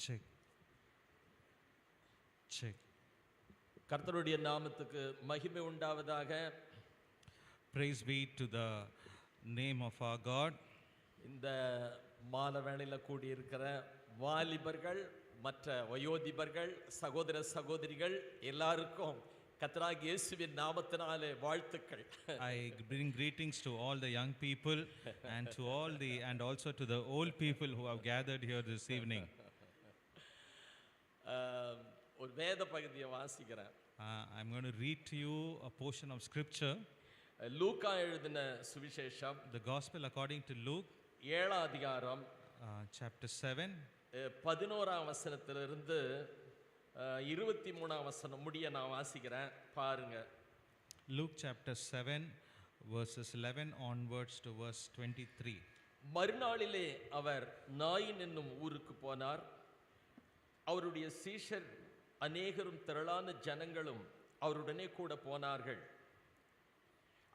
Check. Check. கர்த்தருடைய நாமத்துக்கு மகிமை உண்டாவதாக. Praise be to the name of our God. இந்த மாலை வேளையில் கூடியிருக்கிற வாலிபர்கள், மற்ற வயோதிபர்கள், சகோதர சகோதரிகள் எல்லாருக்கும் கர்த்தராகிய இயேசுவின் நாமத்தினாலே வாழ்த்துக்கள். I bring greetings to all the young people and also to the old people who have gathered here this evening. ஒரு வேத பகுதியை வாசிக்கிறேன். I'm going to read to you a portion of scripture. லூக்கா எழுதின சுவிசேஷம், the gospel according to Luke, 7 அதிகாரம், chapter 7, 11ஆம் வசனத்திலிருந்து 23ஆம் வசனம் முடிய நான் வாசிக்கிறேன், பாருங்க. Luke chapter 7 verses 11 onwards to verse 23. மறுநாளிலே அவர் நாயின் என்னும் ஊருக்கு போனார். அவருடைய சீஷர் அநேகரும் திரளான ஜனங்களும் அவருடனே கூட போனார்கள்.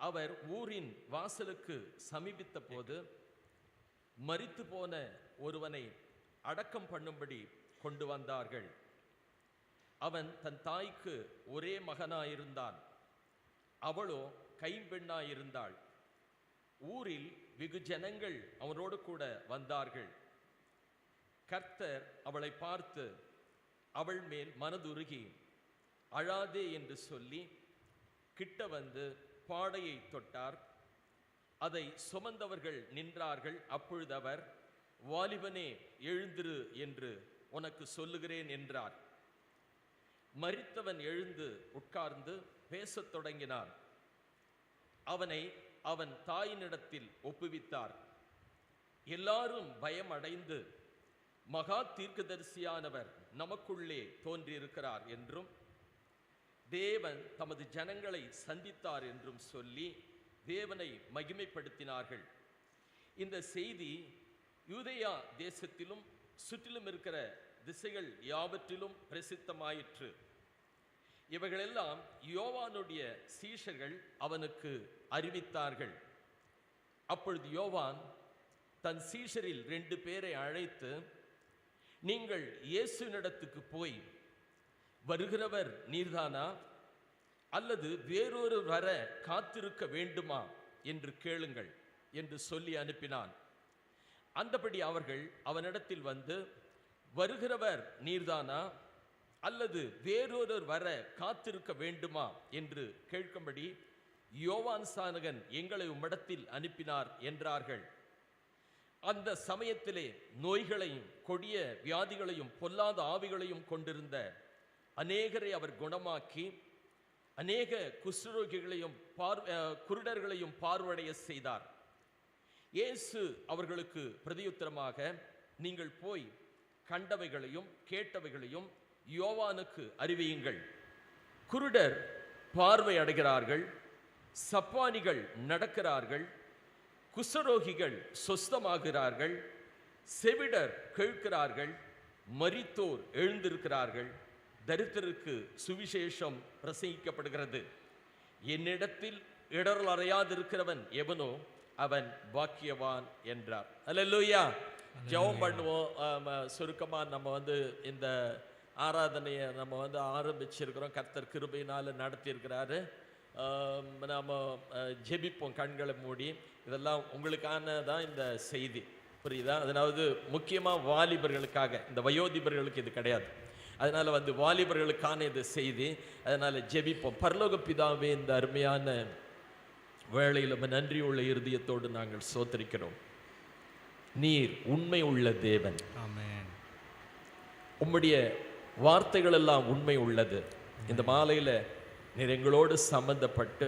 அவர் ஊரின் வாசலுக்கு சமீபித்த போது மரித்து போன ஒருவனை அடக்கம் பண்ணும்படி கொண்டு வந்தார்கள். அவன் தன் தாய்க்கு ஒரே மகனாயிருந்தான். அவளோ கைம்பெண்ணாயிருந்தாள். ஊரில் வெகு ஜனங்கள் அவனோடு கூட வந்தார்கள். கர்த்தர் அவளை பார்த்து அவள் மேல் மனதுருகி அழாதே என்று சொல்லி கிட்ட வந்து பாடையை தொட்டார். அதை சுமந்தவர்கள் நின்றார்கள். அப்பொழுது அவர், வாலிபனே எழுந்திரு என்று உனக்கு சொல்லுகிறேன் என்றார். மரித்தவன் எழுந்து உட்கார்ந்து பேசத் தொடங்கினான். அவனை அவன் தாயினிடத்தில் ஒப்புவித்தார். எல்லாரும் பயம் அடைந்து, மகா தீர்க்கதரிசியானவர் நமக்குள்ளே தோன்றியிருக்கிறார் என்றும் தேவன் தமது ஜனங்களை சந்தித்தார் என்றும் சொல்லி தேவனை மகிமைப்படுத்தினார்கள். இந்த செய்தி யூதேயா தேசத்திலும் சுற்றிலும் இருக்கிற திசைகள் யாவற்றிலும் பிரசித்தமாயிற்று. இவைகளெல்லாம் யோவானுடைய சீஷர்கள் அவனுக்கு அறிவித்தார்கள். அப்பொழுது யோவான் தன் சீஷரில் 2 பேரை அழைத்து, நீங்கள் இயேசுவினிடத்துக்கு போய், வருகிறவர் நீர்தானா அல்லது வேறொரு வர காத்திருக்க வேண்டுமா என்று கேளுங்கள் என்று சொல்லி அனுப்பினான். அந்தபடி அவர்கள் அவனிடத்தில் வந்து, வருகிறவர் நீர்தானா அல்லது வேறொரு வர காத்திருக்க வேண்டுமா என்று கேட்கும்படி யோவான் சானகன் எங்களை உம்மிடத்தில் அனுப்பினார் என்றார்கள். அந்த சமயத்திலே நோய்களையும் கொடிய வியாதிகளையும் பொல்லாத ஆவிகளையும் கொண்டிருந்த அநேகரை அவர் குணமாக்கி அநேக குஷ்டரோகிகளையும் குருடர்களையும் பார்வையடைய செய்தார். இயேசு அவர்களுக்கு பிரதியுத்தரமாக, நீங்கள் போய் கண்டவைகளையும் கேட்டவைகளையும் யோவானுக்கு அறிவியுங்கள். குருடர் பார்வை அடைகிறார்கள், சப்பானிகள் நடக்கிறார்கள், குஷ்டரோகிகள் சொஸ்தமாகிறார்கள், செவிடர் கேட்கிறார்கள், மரித்தோர் எழுந்திருக்கிறார்கள், தரித்திரருக்கு சுவிசேஷம் பிரசங்கிக்கப்படுகிறது. என்னிடத்தில் இடரல் அறையாதிருக்கிறவன் எவனோ அவன் பாக்கியவான் என்றார். அல்லேலூயா. ஜெபம் பண்ணுவோம். சுருக்கமா நம்ம இந்த ஆராதனையை நம்ம ஆரம்பிச்சிருக்கிறோம். கர்த்தர் கிருபையினால நடத்தி இருக்கிறாரு. நாம் ஜெபிப்போம் கண்களை மூடி. இதெல்லாம் உங்களுக்கானதான் இந்த செய்தி, புரியுதா? அதனாவது முக்கியமாக வாலிபர்களுக்காக, இந்த வயோதிபர்களுக்கு இது கிடையாது. அதனால் வாலிபர்களுக்கான இது செய்தி. அதனால் ஜெபிப்போம். பரலோக பிதாவே, இந்த அருமையான வேளையில் நன்றி உள்ள இருதயத்தோடு நாங்கள் ஸ்தோத்திரிக்கிறோம். நீர் உண்மை உள்ள தேவன். ஆமென். உம்முடைய வார்த்தைகள் எல்லாம் உண்மை உள்ளது. இந்த மாலையில் நீர் எங்களோடு சம்பந்தப்பட்டு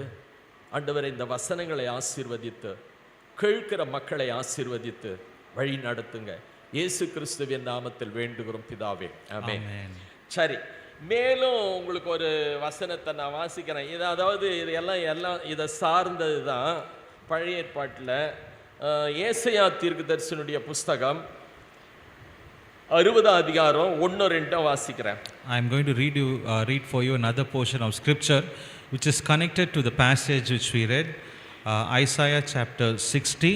ஆண்டவரை இந்த வசனங்களை ஆசீர்வதித்து கேட்கிற மக்களை ஆசீர்வதித்து வழி நடத்துங்க. இயேசு கிறிஸ்துவின் நாமத்தில் வேண்டுகிறோம் பிதாவே. ஆமென். சரி, மேலும் உங்களுக்கு ஒரு வசனத்தை நான் வாசிக்கிறேன். இது அதாவது இது எல்லாம் இதை சார்ந்தது தான். பழைய ஏற்பாட்டில் ஏசாயா தீர்க்கதரிசனுடைய புஸ்தகம் 60 அதிகாரம் 1-2 வாசிக்கிறேன். I am going to read for you another portion of scripture which is connected to the passage which we read, Isaiah chapter 60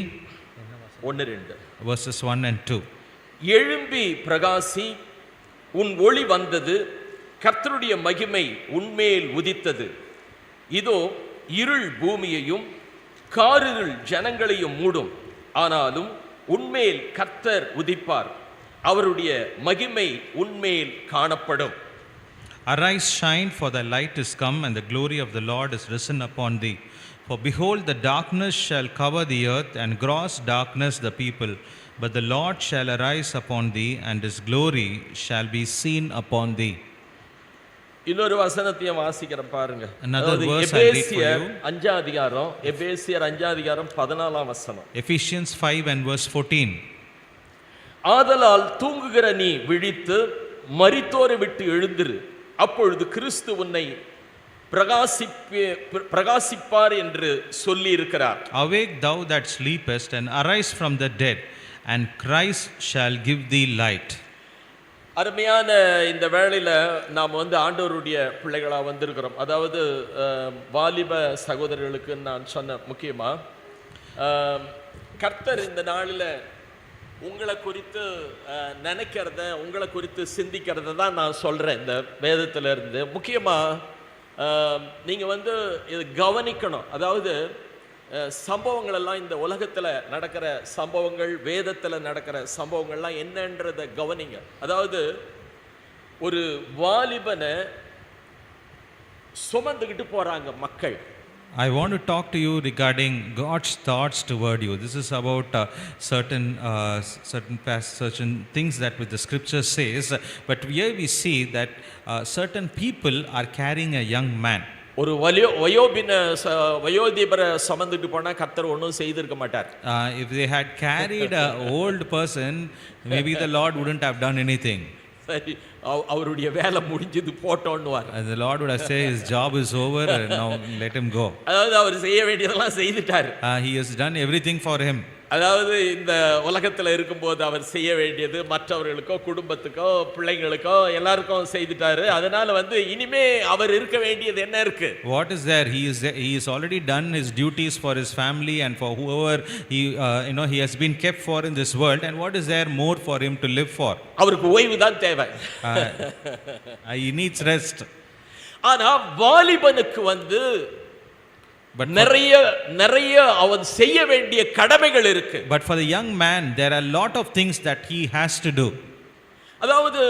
1-2 verses 1 and 2. எழும்பி பிரகாசி, உன் ஒளி வந்தது, கர்த்தருடைய மகிமை உன்மேல் உதித்தது. இதோ இருள் பூமியையும் காரிருள் ஜனங்களையும் மூடும், ஆனாலும் உன்மேல் கர்த்தர் உதிப்பார், அவருடைய மகிமை உன்மேல் காணப்படும். Arise, shine, for thy light is come, and the glory of the Lord is risen upon thee. For behold, the darkness shall cover the earth, and gross darkness the people. But the Lord shall arise upon thee, and his glory shall be seen upon thee. இன்னொரு வசனத்தையும் வாசிக்கிறேன் பாருங்க. Another verse I read for you. எபேசியர் 5 14 வசனம். Ephesians 5 and verse 14. ஆதலால் தூங்குகிற நீ விழித்து மரித்தோரை விட்டு எழுந்திரு, அப்பொழுது கிறிஸ்து உன்னை பிரகாசிப்பார் என்று சொல்லி இருக்கிறார். Awake thou that sleepest, and arise from the dead, and Christ shall give thee light. அருமையான இந்த வேளையில நாம் ஆண்டவருடைய பிள்ளைகளா வந்திருக்கிறோம். அதாவது வாலிப சகோதரர்களுக்கு நான் சொன்ன முக்கியமா, கர்த்தர் இந்த நாளில் உங்களை குறித்து நினைக்கிறத, உங்களை குறித்து சிந்திக்கிறத தான் நான் சொல்றேன். இந்த வேதத்துல இருந்து முக்கியமா நீங்க இது கவனிக்கணும். அதாவது சம்பவங்கள் எல்லாம், இந்த உலகத்துல நடக்கிற சம்பவங்கள், வேதத்துல நடக்கிற சம்பவங்கள்லாம் என்னன்றத கவனிங்க. அதாவது ஒரு வாலிபனை சுமந்துக்கிட்டு போறாங்க மக்கள். I want to talk to you regarding God's thoughts toward you. This is about certain things that with the scripture says, but here we see that certain people are carrying a young man. ஒரு வயோதிபரை சுமந்துட்டு போனா கர்த்தர் ஒன்றும் செய்திருக்க மாட்டார். If they had carried an old person, maybe the Lord wouldn't have done anything. சரி, அவருடைய வேலை முடிஞ்சது போட்டோன்னுவார். The Lord would have said his job is over, now let him go. அதாவது அவர் செய்ய வேண்டியதெல்லாம் செய்துட்டார். He has done everything for him. அதாவது இந்த உலகத்துல இருக்கும்போது அவர் செய்ய வேண்டியது மற்றவர்களுக்கோ, குடும்பத்துக்கோ, பிள்ளைங்களுக்கோ எல்லாருக்கும் செய்துட்டாரு. அதனால இனிமே அவர் இருக்க வேண்டியது என்ன இருக்கு? What is there? He is already done his duties for his family and for whoever he has been kept for in this world, and what is there more for him to live for? அவருக்கு ஓய்வு தான் தேவை. He needs rest. ஆனா வாலிபனுக்கு நிறைய அவன் செய்ய வேண்டிய கடமைகள் இருக்கு. But for the young man there are a lot of things that he has to do. அதாவது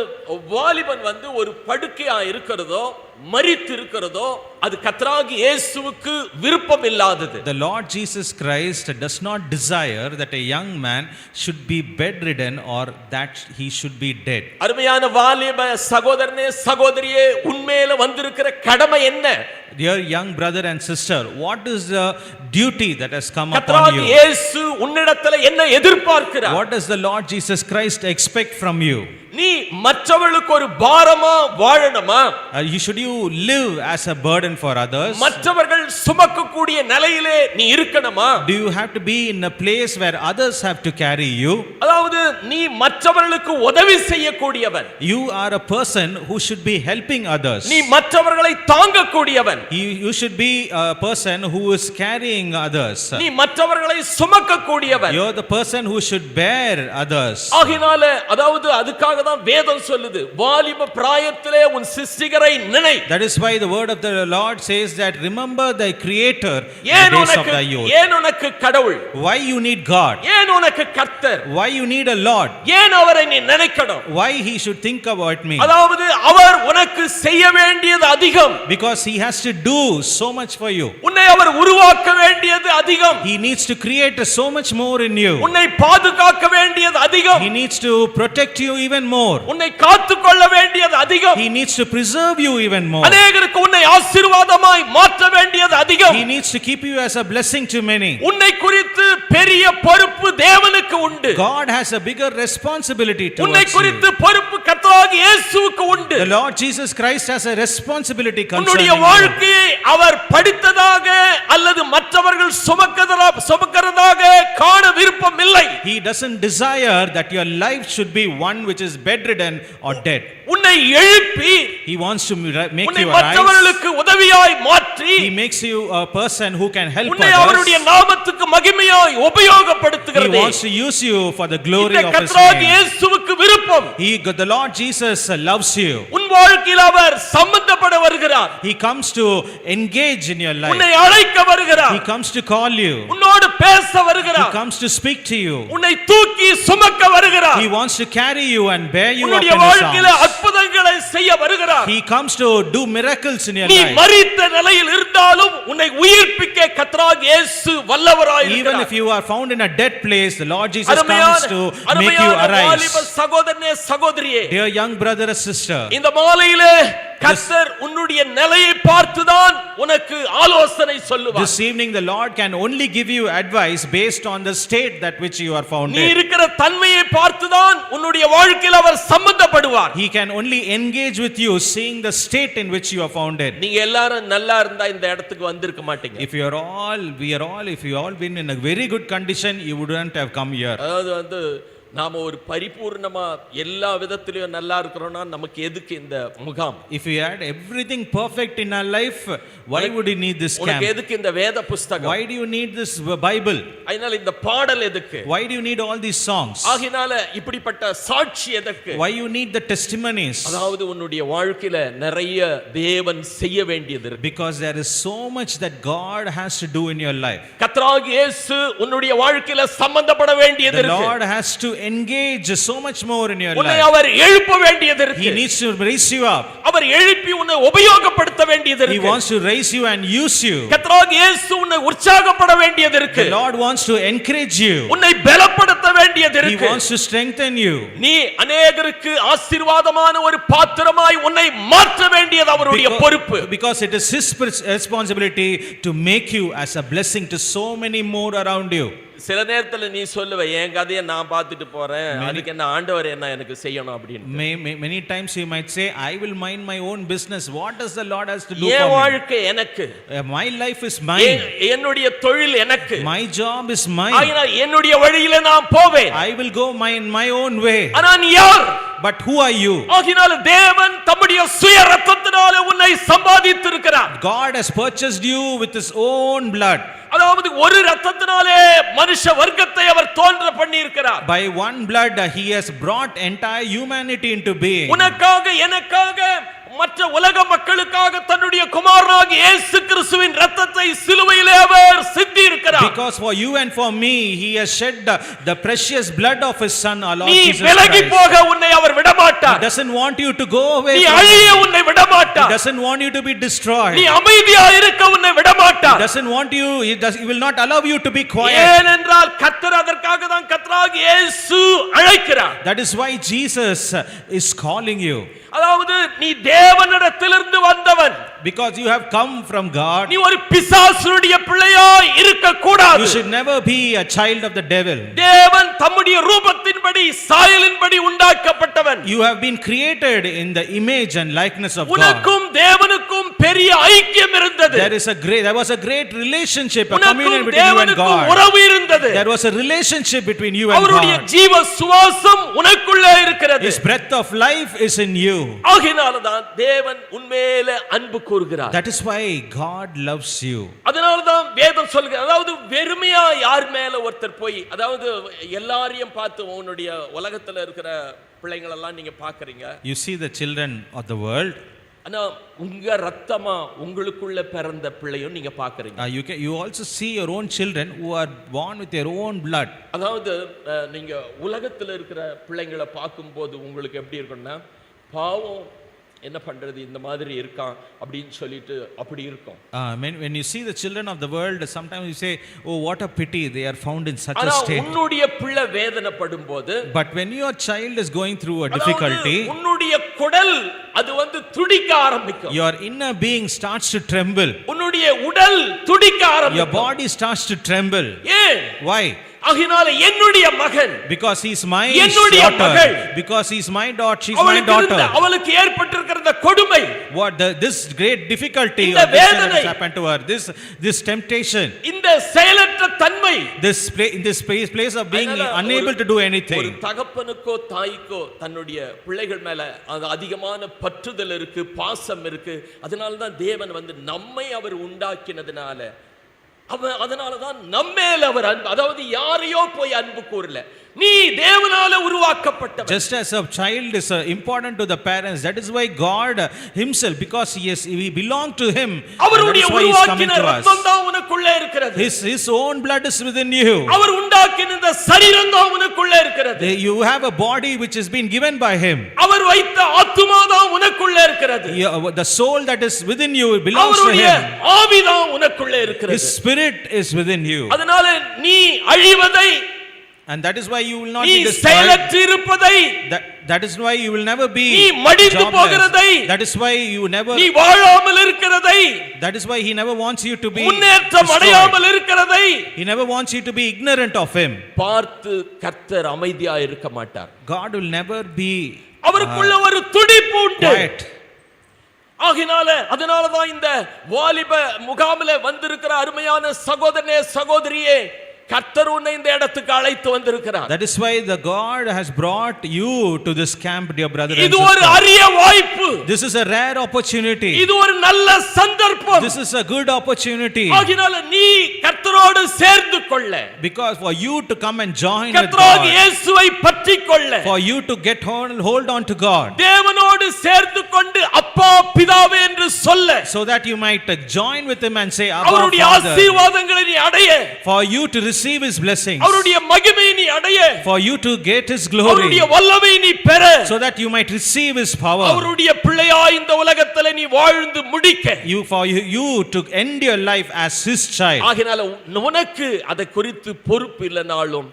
வாலிபன் ஒரு படுக்கையா இருக்கிறதோ, மரித்து இருக்கிறதோ, அது கர்த்தராகிய இயேசுவுக்கு விருப்பம் இல்லாதது. The Lord Jesus Christ does not desire that a young man should be bedridden or that he should be dead. அருமையான வாலிப சகோதரனே, சகோதரியே, உன்மேல வந்திருக்கிற கடமை என்ன? Dear young brother and sister, what is the duty that has come upon you? கர்த்தராகிய இயேசு உன்னிடத்தில் என்ன எதிர்பார்க்கிறார்? What does the Lord Jesus Christ expect from you? நீ மற்றவர்களுக்கு ஒரு பாரமா வாழணுமா? Should you live as a burden for others? மற்றவர்கள் சுமக்கக்கூடிய நிலையிலே நீ இருக்கணுமா? Do you have to be in a place where others have to carry you? அதாவது நீ மற்றவர்களுக்கு உதவி செய்யக்கூடியவன். You are a person who should be helping others. நீ மற்றவர்களை தாங்கக்கூடியவன். You should be a person who is carrying others. நீ மற்றவர்களை சுமக்கக்கூடியவன். You are the person who should bear others. ஆகினால அதாவது அதுக்காக தான் வேதம் சொல்லுது, வாலிப பிராயத்திலே உன் சிருஷ்டிகரை நினை. That is why the word of the Lord says that remember thy creator in the days of thy youth. ஏன் உனக்கு கடவுள்? Why you need God? ஏன் உனக்கு கர்த்தர்? Why you need a Lord? ஏன் அவரை நீ நினைக்கணும்? Why he should think about me? அதாவது அவர் உனக்கு செய்ய வேண்டியது அதிகம். Because he has to do so much for you. உன்னை அவர் உருவாக்க வேண்டியது அதிகம். He needs to create so much more in you. உன்னை பாதுகாக்க வேண்டியது அதிகம். He needs to protect you even more. உன்னை காத்துக்கொள்ள வேண்டியது அதிகம். He needs to preserve you even more. அநேகருக்கு உன்னை ஆசீர்வாதமாய் மாற்ற வேண்டியது அதிகம். He needs to keep you as a blessing to many. உன்னை குறித்து பெரிய பொறுப்பு தேவனுக்கு உண்டு. God has a bigger responsibility towards you. உன்னை குறித்து பொறுப்பு கர்த்தராகிய இயேசுவுக்கு உண்டு. The Lord Jesus Christ has a responsibility concerning உன்னுடைய வாழ்க்கையை அவர் படித்ததாக அல்லது மற்றவர்கள் சுமக்கிறதாக காண விருப்பம் இல்லை. He doesn't desire that your life should be one which is bedridden or dead. உன்னை எழுப்பி He wants to make உன்னை you arise. மற்றவர்களுக்கு உதவியாய் மாற்றி He makes you a person who can help உன்னை others. அவருடைய நாமத்துக்கு மகிமையாய் உபயோகப்படுத்துகிறது. He wants to use you for the glory of His கர்த்தராகிய name. இயேசுவுக்கு விருப்பம் விருப்பம். The Lord Jesus loves you. உன் வாழ்க்கையில் அவர் சம்பந்தப்பட வருகிறார். He comes to engage in your life. உன்னை அழைக்க வருகிறார். He comes to call you. உன்னோடு பேச He வருகிறார். comes to speak to you. உன்னை தூக்கி சுமக்க வருகிறார். He wants to carry you and bear you up in உன்னுடைய his வாழ்க்கையில் arms. அற்புதங்களை செய்ய வருகிறார். He comes to do miracles in your நீ life. மரித்த நிலையில் இருந்தாலும் உன்னை உயிர்ப்பிக்க கர்த்தராகிய இயேசு வல்லவராய் இருக்கிறார். Even if you are found in a dead place, the Lord Jesus comes to make you arise. சகோதரனே சகோதரியே, Dear young brother or sister, இந்த மாலையிலே கர்த்தர் உன்னுடைய நிலையை பார்த்துதான் உனக்கு ஆலோசனை சொல்லுவார். This evening the Lord can only give you advice based on the state that which you are found நீ in. இருக்கிற தன்மையை பார்த்துதான் உன்னுடைய வாழ்க்கையில் அவர் சம்பந்தப்படுவார். He can only engage with you seeing the state in which you are found in. நீங்க எல்லாரும் நல்லா இருந்தா இந்த இடத்துக்கு வந்திருக்க மாட்டீங்க. If you all been in a very good condition, you wouldn't have come here. அதாவது நாம ஒரு பரிபூர்ணமா எல்லா விதத்திலயும் நல்லா இருக்கிறோம்னா நமக்கு எதுக்கு இந்த முகாம்? If you had everything perfect in our life, why would you need this camp? உனக்கு எதுக்கு இந்த வேத புத்தகம்? Why do you need this Bible? அதனால இந்த பாடல் எதுக்கு? Why do you need all these songs? ஆகினால இப்படிப்பட்ட சாட்சி எதுக்கு? Why you need the testimonies? அதாவது உன்னுடைய வாழ்க்கையில நிறைய தேவன் செய்ய வேண்டியது இருக்கு. Because there is so much that God has to do in your life. கர்த்தராகிய இயேசு உன்னுடைய வாழ்க்கையில சம்பந்தப்பட வேண்டியது The இருக்கு. Lord has to engage so much more in your உன்னை life. அவர் எழுப்ப வேண்டியது இருக்கு. He needs to raise you up. அவர் எழுப்பி உன்னை உபயோகப்படுத்த வேண்டியது He இருக்கு. wants to raise you and use you. கர்த்தராகிய இயேசு உன்னை உற்சாகப்பட வேண்டியது இருக்கு. The Lord wants to encourage you. உன்னை பலப்படுத்த வேண்டியது He இருக்கு. wants to strengthen you. நீ அநேகருக்கு ஆசீர்வாதமான ஒரு பாத்திரமாய் உன்னை மாற்ற வேண்டியது அவருடைய பொறுப்பு. Because it is His responsibility to make you as a blessing to so many more around you. சில நேரத்துல நீ சொல்லுவ என் கதையை நான் பார்த்துட்டு போறேன், அதுக்கு என்ன ஆண்டவர் என்ன எனக்கு செய்யணும் அப்படின்னு. Many times you might say, I will mind my own business. What does the Lord has to do N for me? வாழ்க்கை எனக்கு, My life is mine. என்னுடைய தொழில் எனக்கு, My job is mine. ஆகையால் என்னுடைய வழியில நான் போவேன். I will go in my own way. ஆனா நீ யார்? But who are you? ஆகையால் தேவன் தம்முடைய சுய இரத்தத்தினாலே உன்னை சம்பாதித்திருக்கிறார். God has purchased you with His own blood. அதாவது ஒரு இரத்தத்தினாலே மனுஷ வர்க்கத்தை அவர் தோன்ற பண்ணி இருக்கிறார். By one blood He has brought entire humanity into being. உனக்காக எனக்காக மற்ற உலக மக்களுக்காக தன்னுடைய குமாரனாகிய இயேசு கிறிஸ்துவின் இரத்தத்தை சிலுவையிலே அவர் சிந்தி இருக்கிறார். Because for you and for me He has shed the precious blood of His Son, our Lord Jesus Christ. நீ விலகி போக உன்னை அவர் விடமாட்டார். He doesn't want you to go away. நீ அழிய உன்னை விடமாட்டார். He doesn't want you to be destroyed. நீ அமைதியாக இருக்க உன்னை விடமாட்டார். He doesn't want you, He will not allow you to be quiet. ஏனென்றால் கர்த்தர் அதற்காக தான் கர்த்தராகிய இயேசு அழைக்கிறார். That is why Jesus is calling you. அதாவது நீ தேவனிடத்திலிருந்து வந்தவன். Because you have come from God. நீ ஒரு பிசாசுடைய பிள்ளையாய் இருக்க கூடாது. You should never be a child of the devil. தேவன் தம்முடைய ரூபத்தின்படி சாயலின்படி உண்டாக்கப்பட்டவன். You have been created in the image and likeness of God. உனக்கும் தேவனுக்கும் பெரிய ஐக்கியம் இருந்தது. There was a great relationship, a communion between you and God. உறவு இருந்தது. There was a relationship between you and God. அவருடைய ஜீவ சுவாசம் உனக்குள்ளே இருக்கிறது. His breath of life is in you. ஆகையால்தான் தேவன் உன்மேல அன்பு கூறுகிறார். That is why God loves you. அதனால்தான் வேதம் சொல்கிறது, அதாவது வெறுமையா யார் மேல ஒருத்தர் போய், அதாவது எல்லாரையும் பார்த்து உன்னுடைய உலகத்துல இருக்கிற பிள்ளைகள் எல்லாம் நீங்க பாக்குறீங்க. You see the children of the world. ஆனா உங்க ரத்தமா உங்களுக்குள்ள பிறந்த பிள்ளையும் நீங்க பாக்குறீங்க. You also see your own children who are born with their own blood. அதாவது நீங்க உலகத்துல இருக்கிற பிள்ளைங்களை பார்க்கும்போது உங்களுக்கு எப்படி இருக்கும்னா, பாவம் என்ன பண்றது இந்த மாதிரி இருக்கான் அப்படின்னு சொல்லிட்டு அப்படி இருக்கும். When you see the children of the world, sometimes you say, oh, what a pity they are found in such a state. உன்னுடைய பிள்ளை வேதனைப்படும்போது, but when your child is going through a difficulty, உன்னுடைய குடல் அது துடிக்க ஆரம்பிக்கும். your inner being starts to tremble. உன்னுடைய உடல் துடிக்க ஆரம்பிக்கும். Your body starts to tremble. ஏன்? Why? ஆகினால என்னுடைய மகன், because he is my daughter, because he is my daughter, she is my daughter. அவளுக்கு ஏற்பட்டிருக்கிற கொடுமை, what this great difficulty or this has happened to her, this temptation, இந்த செயலற்ற தன்மை, in this place of being unable to do anything. ஒரு தகப்பனுக்கோ தாய்க்கோ தன்னுடைய பிள்ளைகள் மேல அதிகமான பற்றுதல் இருக்கு, பாசம் இருக்கு. அதனால தான் தேவன் நம்மை அவர் உண்டாக்கினதுனால அதனாலதான் நம்மேல் அவர் அன்பு, அதாவது யாரையோ போய் அன்பு கூறல, நீ தேவனால உருவாக்கப்பட்டவன். Just as a child is important to the parents, that is why God himself, because we belong to him, அவருடைய உருவாக்கின ரத்தம் தான் உனக்குள்ளே இருக்கிறது. His own blood is within you. அவர் உண்டாக்கின இந்த சரீரம் தான் உனக்குள்ளே இருக்கிறது. You have a body which has been given by him. அவர் வைத்த ஆத்துமா தான் உனக்குள்ளே இருக்கிறது. The soul that is within you belongs to him. அவருடைய ஆவி தான் உனக்குள்ளே இருக்கிறது. His spirit is within you. அதனால நீ அழிவதை, and that is why you will not be destroyed. செயலற்றிருப்பதை, that is why you will never be நீ மடிந்து போகிறதை, that is why you never, நீ வாழாமல் இருக்கிறதை, that is why he never wants you to be முன்னேற்றம் அடையாமல் இருக்கிறதை, he never wants you to be ignorant of him. பார்த்து கர்த்தர் அமைதியா இருக்க மாட்டார். God will never be, அவருக்குள்ள ஒரு துடிப்பு உண்டு. quiet. அதனாலதான் இந்த வாலிப முகாமிலே வந்திருக்கிற அருமையான சகோதரனே சகோதரியே, கர்த்தர் உன்னை இந்த இடத்துக்கு அழைத்து வந்திருக்கிறார். That is why the God has brought you to this camp, dear brother and sister. இது ஒரு அரிய வாய்ப்பு. This is a rare opportunity. இது ஒரு நல்ல சந்தர்ப்பம். This is a good opportunity. ஆகினால நீ கர்த்தரோடு சேர்ந்து கொள்ள, because for you to come and join with கர்த்தராகிய God, இயேசுவை பற்றிக் கொள்ள, for you to get hold on to God, தேவனோடு சேர்ந்து கொண்டு அப்பா பிதாவே என்று சொல்ல, so that you might join with him and say Abba அவருடைய Father, ஆசீர்வாதங்களை நீ அடைய, for you to receive his blessings, அவருடைய மகிமையை நீ அடைய, for you to get his glory, அவருடைய வல்லமையை நீ பெற, so that you might receive his power, அவருடைய பிள்ளையாய் இந்த உலகத்திலே நீ வாழ்ந்து முடிக்க, you to end your life as his child. ஆகினால உனக்கு அதை குறித்து பொறுப்பு இல்லைனாலும்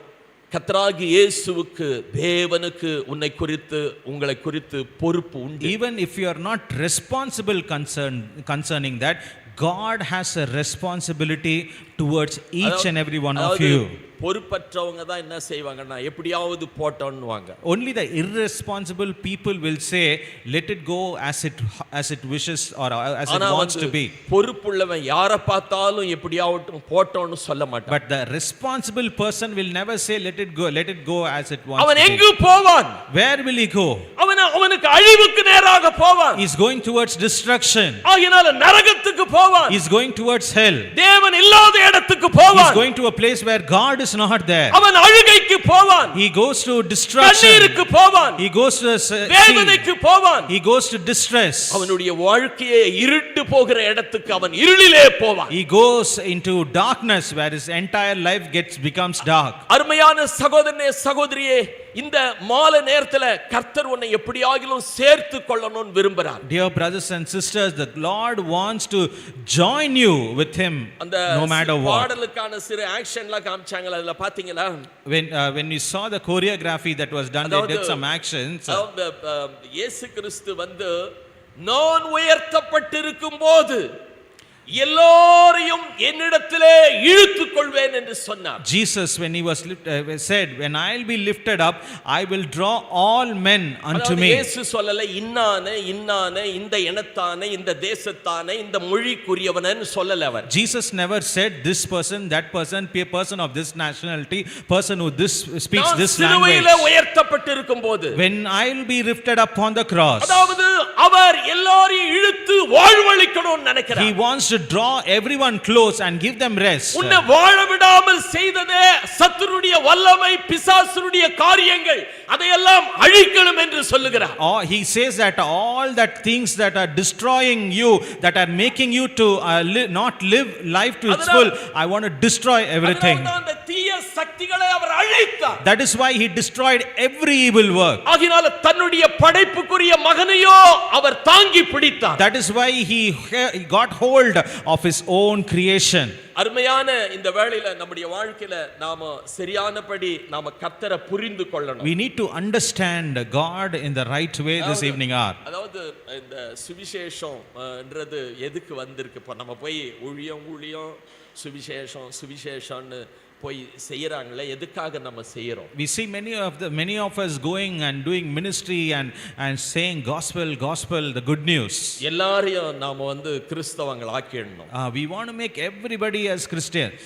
கர்த்தராகிய இயேசுவுக்கு, தேவனுக்கு உன்னை குறித்து உங்களை குறித்து பொறுப்பு உண்டு. Even if you are not responsible concerning that, God has a responsibility towards each and every one of you. பொறுப்பற்றவங்க தான் என்ன செய்வாங்கன்னா எப்படியாவது போட்டோன்னுவாங்க. Only the irresponsible people will say let it go as it wishes or as it wants to be. பொறுப்புள்ளவன் யாரை பார்த்தாலும் எப்படியாவது போட்டோன்னு சொல்ல மாட்டான். But the responsible person will never say let it go as it wants. அவன் எங்கு போவான்? Where will he go? அவனுக்கு அழிவுக்கு நேராக போவான். He is going towards destruction. ஆகையால நரகத்துக்கு போவான். He is going towards hell. தேவன் இல்லாத இடத்துக்கு போவான். He is going to a place where God is not there. அவன் அழுகைக்கு போவான். He goes to destruction. கண்ணீருக்கு போவான். He goes to வேதனைக்கு போவான். He goes to distress. அவனுடைய வாழ்க்கையே இருண்டு போகிற இடத்துக்கு அவன் இருளிலே போவான். He goes into darkness where his entire life becomes dark. அருமையான சகோதரனே சகோதரியே, இந்த மாலை நேரத்துல கர்த்தர் உன்னை எப்படியாகிலும் சேர்த்து கொள்ளணும்னு விரும்புறார். Dear brothers and sisters, the Lord wants to join you with him no matter what. பாடலுக்கான சிறு ஆக்ஷன்லாம் காமிச்சாங்க, அதுல பாத்தீங்களா? When you saw the choreography that was done, they did some actions. இயேசு கிறிஸ்து வந்து நான் உயர்த்தப்பட்டிருக்கும் போது எல்லோரையும் என்னிடத்திலே இழுத்துக் கொள்வேன் என்று சொன்னார். Jesus, when he was said, when I'll be lifted up, I will draw all men unto me. இயேசு சொல்லல இன்னானே இந்த இனத்தானே இந்த தேசத்தானே இந்த மொழிக்குரியவனன்னு சொல்லல அவர். Jesus never said this person, that person, person of this nationality, person who this speaks this language. சிலுவையிலே உயர்த்தப்பட்டிருக்கும் போது, when I'll be lifted up on the cross, அதாவது அவர் எல்லாரையும் இழுத்து வாழ்வளிக்கணும்னு நினைக்கிறார். He wants to draw everyone close and give them rest. உன்னை வாழ விடாமல் செய்ததே சத்துருடைய வல்லமை, பிசாசுடைய காரியங்கள், அதையெல்லாம் அழிக்கணும் என்று சொல்லுகிறார். He says that all that things that are destroying you, that are making you to not live life to its full, I want to destroy everything. அந்த தீய சக்திகளை அவர் அழித்தார். That is why he destroyed every evil work. ஆகினால தன்னுடைய படைப்புக்குரிய மகனையோ அவர் தாங்கி பிடித்தார். That is why he got hold of his own creation. அருமையான இந்த வேளையில நம்முடைய வாழ்க்கையில நாம சரியானபடி நாம கர்த்தரை புரிந்து கொள்ளணும். We need to understand God in the right way this evening hour. அதாவது இந்த சுவிசேஷம்ன்றது எதுக்கு வந்திருக்கு? இப்ப நம்ம போய் ஊழியம் சுவிசேஷம்னு போய் செய்யறாங்களே, எதுக்காக நம்ம செய்யறோம்? We see many of us going and doing ministry and saying gospel, the good news. எல்லாரையும் நாம வந்து கிறிஸ்தவங்கள் ஆக்கிடணும். We want to make everybody as Christians.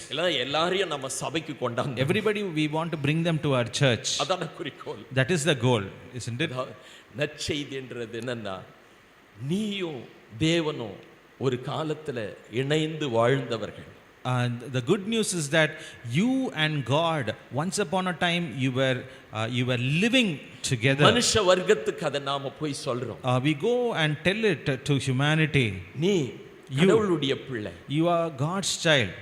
எல்லாரையும் நம்ம சபைக்கு கொண்டாந்து, everybody we want to bring them to our church. அதான குறிக்கோள். That is the goal, isn't it? நற்செய்தின்றது என்னன்னா, நீயும் தேவனும் ஒரு காலத்துல இணைந்து வாழ்ந்தவர்கள். The good news is that you and God, once upon a time, you were living together. மனுஷ வர்க்கத்துக்கு அதை நாம போய் சொல்றோம். We go and tell it to humanity. நீ கடவுளுடைய பிள்ளை. You are God's child.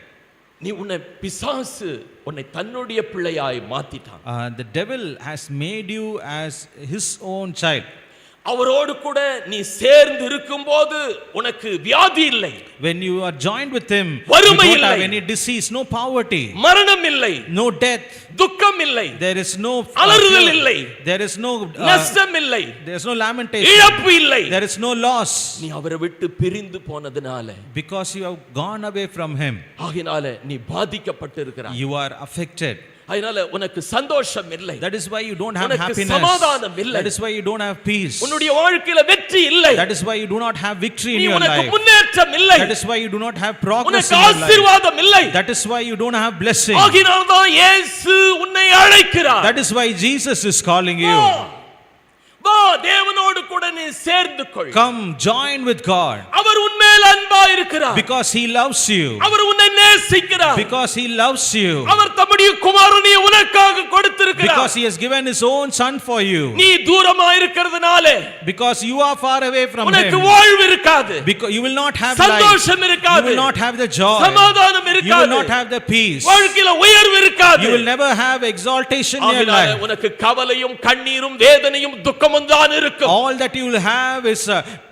நீ உன்னை பிசாசு உன்னை தன்னுடைய பிள்ளையாய் மாத்திட்டான். The devil has made you as his own child. அவரோடு கூட நீ சேர்ந்து இருக்கும்போது உனக்கு வியாதி இல்லை. When you are joined with him, you வறுமை don't இல்லை. have any disease, no poverty, மரணம் இல்லை. no death, துக்கம் இல்லை. there is no அலறுதல் இல்லை. there is no நஷ்டம் இல்லை. there is no lamentation, இழப்பு இல்லை. there is no loss, நீ அவரை விட்டு பிரிந்து போனதுனால, because you have gone away from him. ஆகினால நீ பாதிக்கப்பட்டிருக்கிறாய். You are affected. அதனால உனக்கு சந்தோஷம் இல்லை. That is why you don't have உனக்கு happiness. சமாதானம் இல்லை. That is why you don't have peace. உன்னுடைய வாழ்க்கையில வெற்றி இல்லை. That is why you do not have victory in நீ your உனக்கு life. முன்னேற்றம் இல்லை. That is why you do not have progress உனக்கு in your life. ஆசீர்வாதம் இல்லை. That is why you don't have blessing. ஆகினால தான் இயேசு உன்னை அழைக்கிறார். That is why Jesus is calling you. வா தேவனோடு கூட நீ சேர்ந்து கொள். Come, join with God. அவர் உன்மேல் அன்பா இருக்கிறார். Because he loves you. அவர் உன்னை நேசிக்கிறார். Because he loves you. அவர் தம்முடைய குமாரனை உனக்காக கொடுத்திருக்கிறார். Because he has given his own son for you. நீ தூரமா இருக்கிறதுனால, because you are far away from உனக்கு him, வாழ்வு இருக்காது. because you will not have சந்தோஷம் life, இருக்காது. you will not have the joy, சமாதானம் you இருக்காது. will not have the peace, வாழ்க்கையில உயர்வு இருக்காது. you will never have exaltation in your life. உனக்கு கவலையும் கண்ணீரும் வேதனையும் துக்கமும் தான் இருக்கும். All that you will have is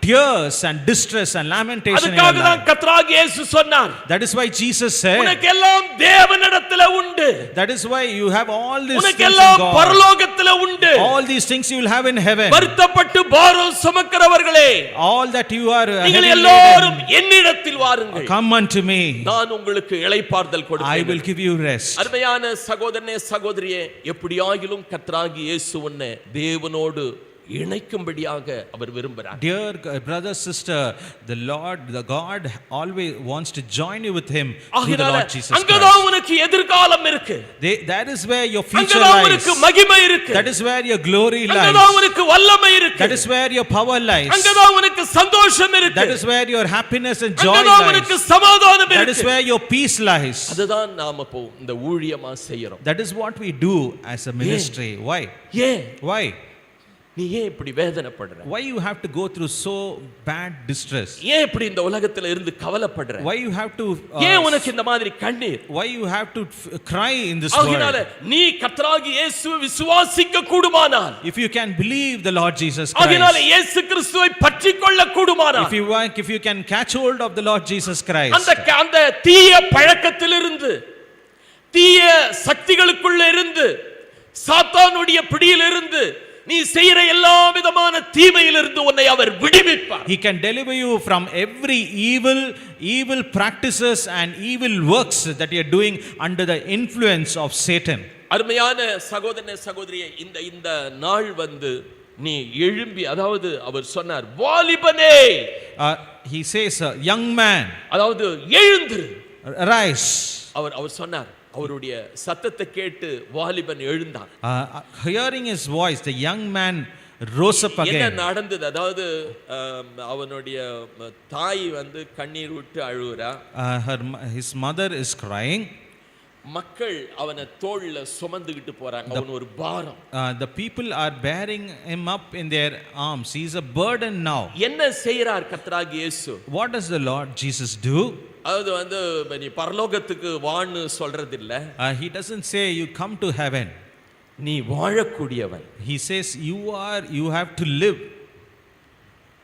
tears and distress and lamentation in your அதுக்காக தான் life. கர்த்தராகிய இயேசு சொன்னார். That is why Jesus said, உனக்கு எல்லாம் தேவனிடத்தில் உண்டு. that is why you have all these உனக்கு things in எல்லாம் God. பரலோகத்தில் உண்டு. All these things you will have in heaven. வருத்தப்பட்டு பாரம் சுமக்கிறவர்களே, All that you are நீங்கள் heavy எல்லாரும் laden, என்னிடத்தில் வாருங்கள். come unto me, நான் உங்களுக்கு இளைப்பாறுதல் I கொடுப்பேன். will give you rest. அருமையான சகோதரனே சகோதரியே, எப்படியாகிலும் கர்த்தராகிய இயேசு உன்னை தேவனோடு இணைக்கும்படியாக அவர் விரும்புகிறார். Dear brother, sister, the God always wants to join you with him through the Lord Jesus அங்கதான் Christ. உனக்கு எதிர்காலம் இருக்கு. That is where your future அங்கதான் lies. உனக்கு மகிமை இருக்கு. That is where your glory lies. அங்கதான் உனக்கு வல்லமை இருக்கு. That is where your power lies. அங்கதான் உனக்கு சந்தோஷம் இருக்கு. That is where your happiness and joy அங்கதான் உனக்கு lies. சமாதானம் That is இருக்கு. where your peace lies. அதுதான் நாம இப்போ இந்த ஊழியமா செய்யறோம். That is what we do as a ministry. Why? ஏன் Why? நீ ஏன் இப்படி வேதனைப்படுற? Why you have to go through so bad distress? ஏன் இப்படி இந்த உலகத்துல இருந்து கவலைப்படுற? Why you have to ஏன் உனக்கு இந்த மாதிரி கண்ணீர்? why you have to cry in this ஆகினால world? நீ கர்த்தராகிய இயேசுவை விசுவாசிக்க கூடுமானால், If you can believe the Lord Jesus ஆகினால Christ, இயேசு கிறிஸ்துவை பற்றிக்கொள்ள கூடுமானால், if you can catch hold of the Lord Jesus Christ, அந்த தீய பழக்கத்திலிருந்து, தீய சக்திகளுக்குள்ள இருந்து, சாத்தானுடைய பிடியிலிருந்து, நீ செய்யற எல்லா விதமான தீமையிலிருந்து உன்னை அவர் விடுவிப்பார். He can deliver you from every evil practices and evil works that you are doing under the influence of Satan. அருமையான சகோதரனே சகோதரியே, இந்த நாள் நீ எழும்பி, அதாவது அவர் சொன்னார், வாலிபனே, He says, young man, அதாவது எழுந்திரு, rise. அவர் சொன்னார், அவருடைய சத்தத்தை கேட்டு வாலிபன் எழுந்தான். Hearing his voice, the young man rose up என்ன again. நடந்தது? அதாவது அவனுடைய தாய் கண்ணீர் விட்டு அழுறா. His mother is crying. மக்கள் அவனை தோள்ல சுமந்துகிட்டு போறாங்க. அவன் ஒரு பாரம். The people are bearing him up in their arms. He is a burden now. என்ன செய்யறார் கர்த்தராகிய இயேசு? What does the Lord Jesus do? அதாவது நீ பரலோகத்துக்கு வான்னு சொல்றது இல்ல. He doesn't say you come to heaven. நீ வாழக்கூடியவன். He says you have to live.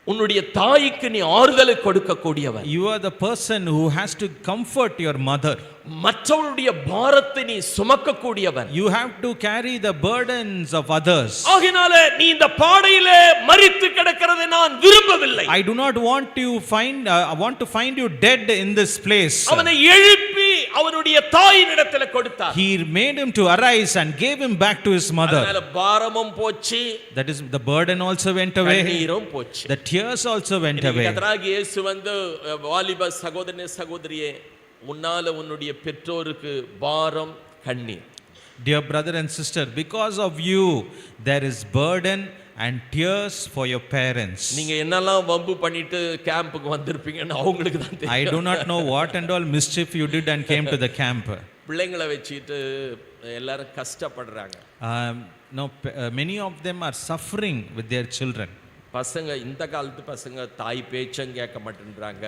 உன்னுடைய தாய்க்கு நீ ஆறுதலை கொடுக்க கூடியவன். You are the person who has to comfort your mother. மற்றவருடைய பாரத்தை நீ சுமக்க கூடியவன். You have to carry the burdens of others. ஆகினால நீ இந்த பாடையிலே மரித்து கிடக்கிறதை நான் விரும்பவில்லை. I do not want you I want to find you dead in this place. அவனை எழுப்பி அவனுடைய தாயினிடத்தில் கொடுத்தார். He made him to arise and gave him back to his mother. அதனால பாரமும் போச்சு. That is, the burden also went away. கண்ணீரும் போச்சு. The tears also went away. கர்த்தராகிய இயேசு வாலிப சகோதரனே சகோதரியே, உன்னால உன்னுடைய பெற்றோருக்கு பாரம் கண்ணீர். Dear brother and sister, because of you there is burden and tears for your parents. நீங்க என்னெல்லாம் வம்பு பண்ணிட்டு கேம்புக்கு வந்திருப்பீங்கன்னு அவங்களுக்கு தான் தெரியும். I do not know what and all mischief you did and came to the camp. பிள்ளைங்களை வச்சிட்டு எல்லாரும் கஷ்டப்படுறாங்க. No, many of them are suffering with their children. பசங்க இந்த காலத்து பசங்க தாய் பேச்சம் கேட்க மாட்டேன்றாங்க.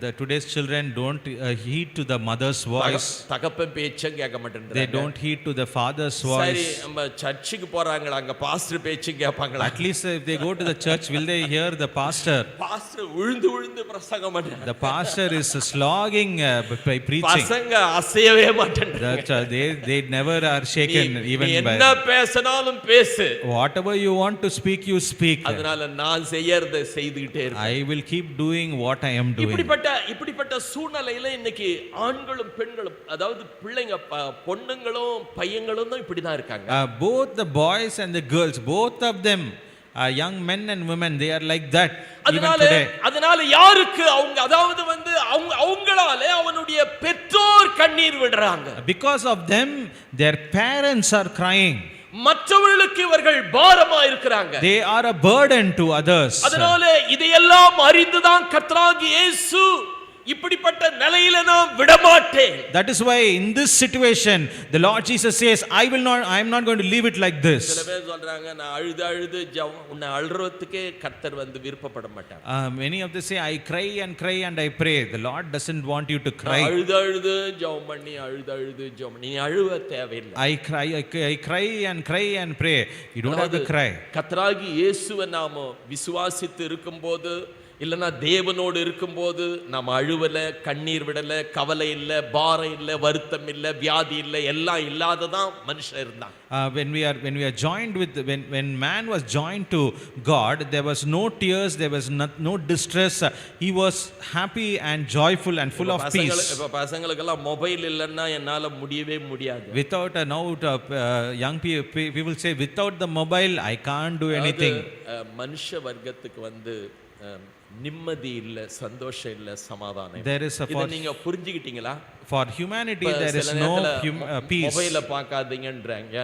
The today's children don't heed to the mother's voice. தகப்பன் பேச்சம் கேட்க மாட்டேன்றாங்க. They don't heed to the father's voice. சரி நம்ம சர்ச்சுக்கு போறாங்களா, அங்க பாஸ்டர் பேச்சம் கேட்பாங்களா? At least if they go to the church, will they hear the pastor? Pastor விழுந்து பிரசங்கம் பண்றாங்க. The pastor is slogging by preaching. பசங்க அசையவே மாட்டேன்றாங்க. They never are shaken even by. என்ன பேசினாலும் பேசு. Whatever you want to speak, you speak. அதனால நான் செய்யறதை செய்துட்டே இருக்கேன். I will keep doing what I am doing. இப்படிப்பட்ட சூழ்நிலையில இன்னைக்கு ஆண்களும் பெண்களும், அதாவது பிள்ளைங்க பொண்ணுங்களும் பையங்களும் தான் இப்படி தான் இருக்காங்க. Both the boys and the girls, both of them, young men and women, they are like that even today. அதனால யாருக்கு அவங்க, அதாவது வந்து அவங்களால அவனுடைய பெற்றோர் கண்ணீர் விடுறாங்க. Because of them, their parents are crying. மற்றவர்களுக்கு இவர்கள் பாரமா இருக்கிறாங்க. They are a burden to others. அதனால இதையெல்லாம் அறிந்துதான் கர்த்தராகிய இயேசு இப்படிப்பட்ட நிலையில நான் விடமாட்டேன். That is why in this situation the Lord Jesus says, I am not going to leave it like this. சில பேர் சொல்றாங்க, நான் அழுது உன்னை அழுறதுக்கே கர்த்தர் வந்து விருப்பப்பட மாட்டார். Many of them say, I cry and I pray. The Lord doesn't want you to cry. அழுது ஜெபம் பண்ணி நீ அழுவ தேவையில்லை. I cry and pray. You don't have to cry. கர்த்தராகிய இயேசுவை நாம விசுவாசித்து இருக்கும்போது, இல்லனா தேவனோடு இருக்கும்போது நாம் அழுவல, கண்ணீர் விடல, கவலை இல்ல, பாரம் இல்ல, வருத்தம் இல்ல, வியாதி இல்ல, எல்லாம் இல்லாததான் மனுஷன் இருந்தான். When we are joined with when man was joined to God, there was no tears, there was no distress. He was happy and joyful and full of peace. இப்ப பசங்களுக்கெல்லாம் மொபைல் இல்லன்னா என்னால முடியவே முடியாது. Without young people say, without the mobile I can't do anything. மனுஷ வர்க்கத்துக்கு வந்து நிம்மதி இல்ல, சந்தோஷம் இல்ல, சமாதானம். இத நீங்க புரிஞ்சுக்கிட்டீங்களா? For humanity there is no peace. மொபைல பார்க்காதீங்கன்றாங்க.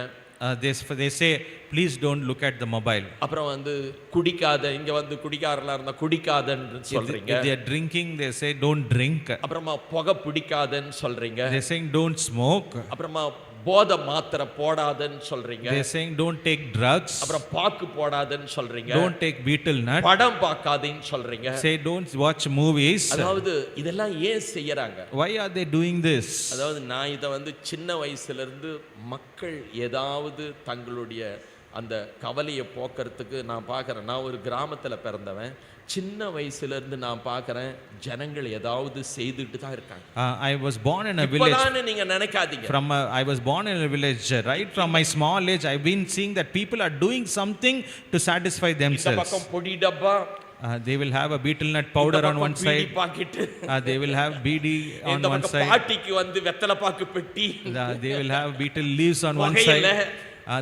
They say, please don't look at the mobile. அப்புறம் வந்து குடிக்காத, இங்க வந்து குடிக்காரலா இருந்தா குடிக்காதன்னு சொல்றீங்க. If they are drinking, they say don't drink. அப்புறமா புகை பிடிக்காதன்னு சொல்றீங்க. They saying don't smoke. அப்புறமா போத மாத்திரை போடாதன்னு சொல்றீங்க. They saying don't take drugs. அப்புறம் பாக்கு போடாதன்னு சொல்றீங்க. Don't take betel nut. படம் பார்க்காதீன்னு சொல்றீங்க. Say don't watch movies. அதாவது இதெல்லாம் ஏன் செய்யறாங்க? Why are they doing this? அதாவது நான் இத வந்து சின்ன வயசுல இருந்து மக்கள் ஏதாவது தங்களுடைய அந்த கவலையை போக்குறதுக்கு நான் பார்க்கறேன். நான் ஒரு கிராமத்துல பிறந்தவன். சின்ன வயசுல இருந்து நான் பார்க்கறேன், ஜனங்கள் ஏதாவது செய்துட்டு தான் இருக்காங்க. I was born in a village. இப்பதானே நீங்க நினைக்காதீங்க. I was born in a village. Right from my small age I've been seeing that people are doing something to satisfy themselves. இந்த பக்கம் பொடி டப்பா, they will have a betel nut powder on one side. They will have BD on one side. பாட்டிக்கு வந்து வெத்தலை பாக்கு பெட்டி. They will have betel leaves on one side.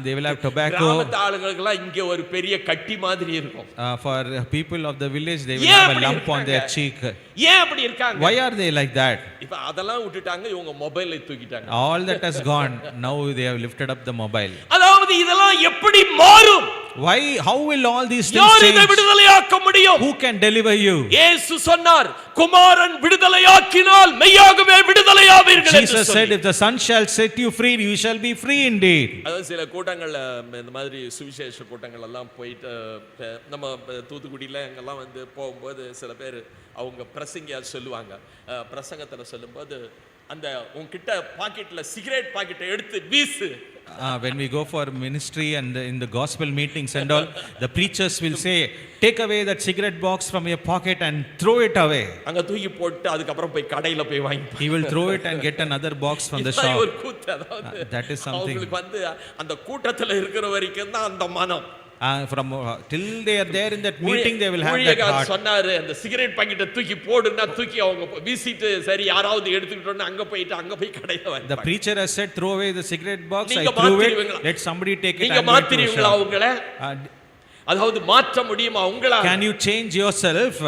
They will have tobacco. கிராமத்து ஆளுங்களுக்குலாம் இங்க ஒரு பெரிய கட்டி மாதிரி இருக்கும். For people of the village they will have a lump on their cheek. ஏன் அப்படி இருக்காங்க? Why are they like that? இப்ப அதெல்லாம் விட்டுட்டாங்க, இவங்க மொபைலை தூக்கிட்டாங்க. All that has gone. Now they have lifted up the mobile. அதாவது இதெல்லாம் எப்படி மாறும்? Why? How will all these things யார் change? இதை விடுதலையாக்க முடியும்? Who can deliver you? இயேசு சொன்னார், குமாரன் விடுதலையாக்கினால் மெய்யாகவே விடுதலையாவீர்கள் என்று Jesus said, if the son shall set you free, you shall be free indeed. அதாவது சில கூட்டங்கள்ல இந்த மாதிரி சுவிசேஷ கூட்டங்கள் எல்லாம் போயிட்டு நம்ம தூத்துக்குடியில எங்கெல்லாம் வந்து போகும்போது சில பேர் அவங்க பிரசங்கியா சொல்லுவாங்க. பிரசங்கத்துல சொல்லும்போது அந்த உன்கிட்ட பாக்கெட்ல சிகரெட் பாக்கெட்டை எடுத்து வீசு. When we go for ministry and in the gospel meetings and all, the preachers will say, take away that cigarette box from your pocket and throw it away. அங்க தூக்கி போட்டு அதுக்கு அப்புறம் போய் கடையில போய் வாங்கி. He will throw it and get another box from the shop. That is something. அவங்களுக்கு வந்து அந்த கூட்டத்துல இருக்கிற வரைக்கும் தான் அந்த மனம். Till they are there in that meeting, they will have that heart. சொன்னாரு, அந்த சிகரெட் பாக்கெட்டை தூக்கி போடுனா தூக்கி அவங்க வீசிட்டு சரி யாராவது எடுத்துக்கிட்டோம்னா அங்க போய் கடையில வாங்கி. The preacher has said, throw away the cigarette box. I threw it. Let somebody take it. நீங்க மாத்திரீங்களா அவங்கள? அதாவது மாற்ற முடியுமா உங்களால? Can you change yourself?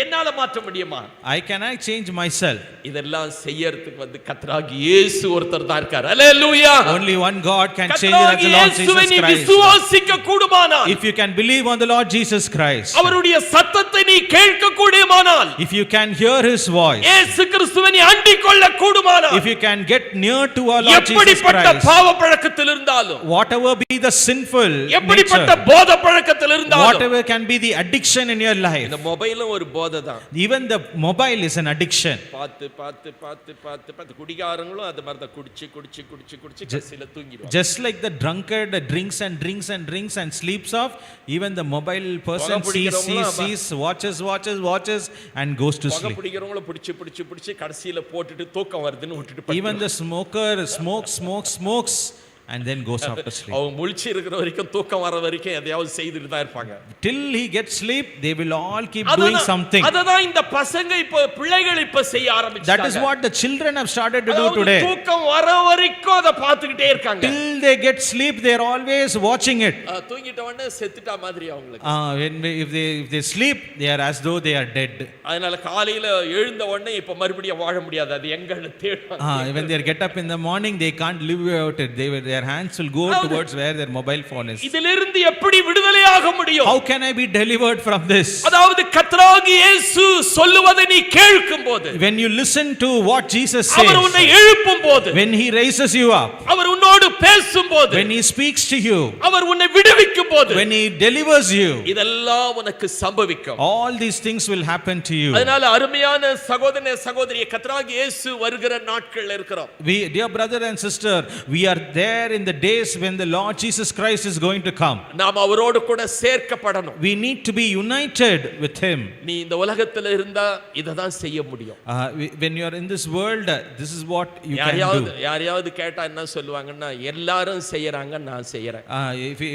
என்னால மாற்ற முடியுமா? Can I change myself? இதெல்லாம் செய்யறதுக்கு வந்து கர்த்தராகிய இயேசு ஒருத்தர் தான் இருக்கார். ஹalleluya. Only one God can change it, that's the Lord Jesus Christ. விசுவாசிக்க கூடுமானால், if you can believe on the Lord Jesus Christ, அவருடைய சத்தத்தை நீ கேட்க கூடுமானால், if you can hear his voice, இயேசு கிறிஸ்துவை நீ அண்டிக் கொள்ள கூடுமானால், if you can get near to our Lord Jesus எப்படிப்பட்ட Christ, பாவ பழக்கத்தில் இருந்தாலும், whatever be the sinful எப்படிப்பட்ட nature, போதை பழக்கத்தில் இருந்தாலும், whatever can be the addiction in your life, இந்த மொபைலும் ஒரு போதை தான். even the mobile is an addiction. பார்த்து பார்த்து பார்த்து பார்த்து பார்த்து குடிகாரங்களும் அது மாதிரி தான் குடிச்சு குடிச்சு குடிச்சு குடிச்சு கடைசில தூங்கிடுவாங்க. Just like the drunkard drinks and drinks and drinks and sleeps off, even the mobile person sees, watches and goes to sleep. குடிகாரங்களும் பிடிச்சு பிடிச்சு பிடிச்சு கடைசில போட்டுட்டு தூக்கம் வருதுன்னு விட்டுட்டு even the smoker smokes and then goes off to sleep. அவங்க முழிச்சு இருக்கிற வரைக்கும் தூக்கம் வர வரைக்கும் எதையாவது செய்துட்டு தான் இருப்பாங்க. Till he gets sleep, they will all keep doing something. அததான் இந்த பசங்க இப்ப பிள்ளைகள் இப்ப செய்ய ஆரம்பிச்சாங்க. That is what the children have started to do today. தூக்கம் வர வரைக்கும் அத பார்த்துக்கிட்டே இருக்காங்க. Till they get sleep, they are always watching it. தூங்கிட்ட உடனே செத்துட்டா மாதிரி அவங்களுக்கு. If they sleep, they are as though they are dead. அதனால காலையில எழுந்த உடனே இப்ப மறுபடியும் வாழ முடியாது, அது எங்கன்னு தேடுவாங்க. When they get up in the morning, they can't live without it. Their hands will go towards where their mobile phone is. இதிலிருந்து எப்படி விடுதலையாக முடியும்? How can I be delivered from this? அதாவது கர்த்தராகிய இயேசு சொல்லுவதை நீ கேட்கும்போது, when you listen to what Jesus says, அவர் உன்னை எழுப்பும்போது, when he raises you up, அவர் உன்னோடு பேசும்போது, when he speaks to you, அவர் உன்னை விடுவிக்கும்போது, when he delivers you, இதெல்லாம் உனக்கு சம்பவிக்கும். all these things will happen to you. அதனால அருமையான சகோதரனே சகோதரியே, கர்த்தராகிய இயேசு வருகிற நாட்கள் இருக்கிறோம். We, dear brother and sister, we are there in the days when the Lord Jesus Christ is going to come. நாம் அவரோடு கூட சேர்க்கப்படணும். We need to be united with him. நீ இந்த உலகத்துல இருந்தா இத தான் செய்ய முடியும். When you are in this world, this is what you can do. யாரையாவது கேட்டா என்ன சொல்லுவாங்கன்னா, எல்லாரும் செய்யறாங்க நான் செய்யறேன்.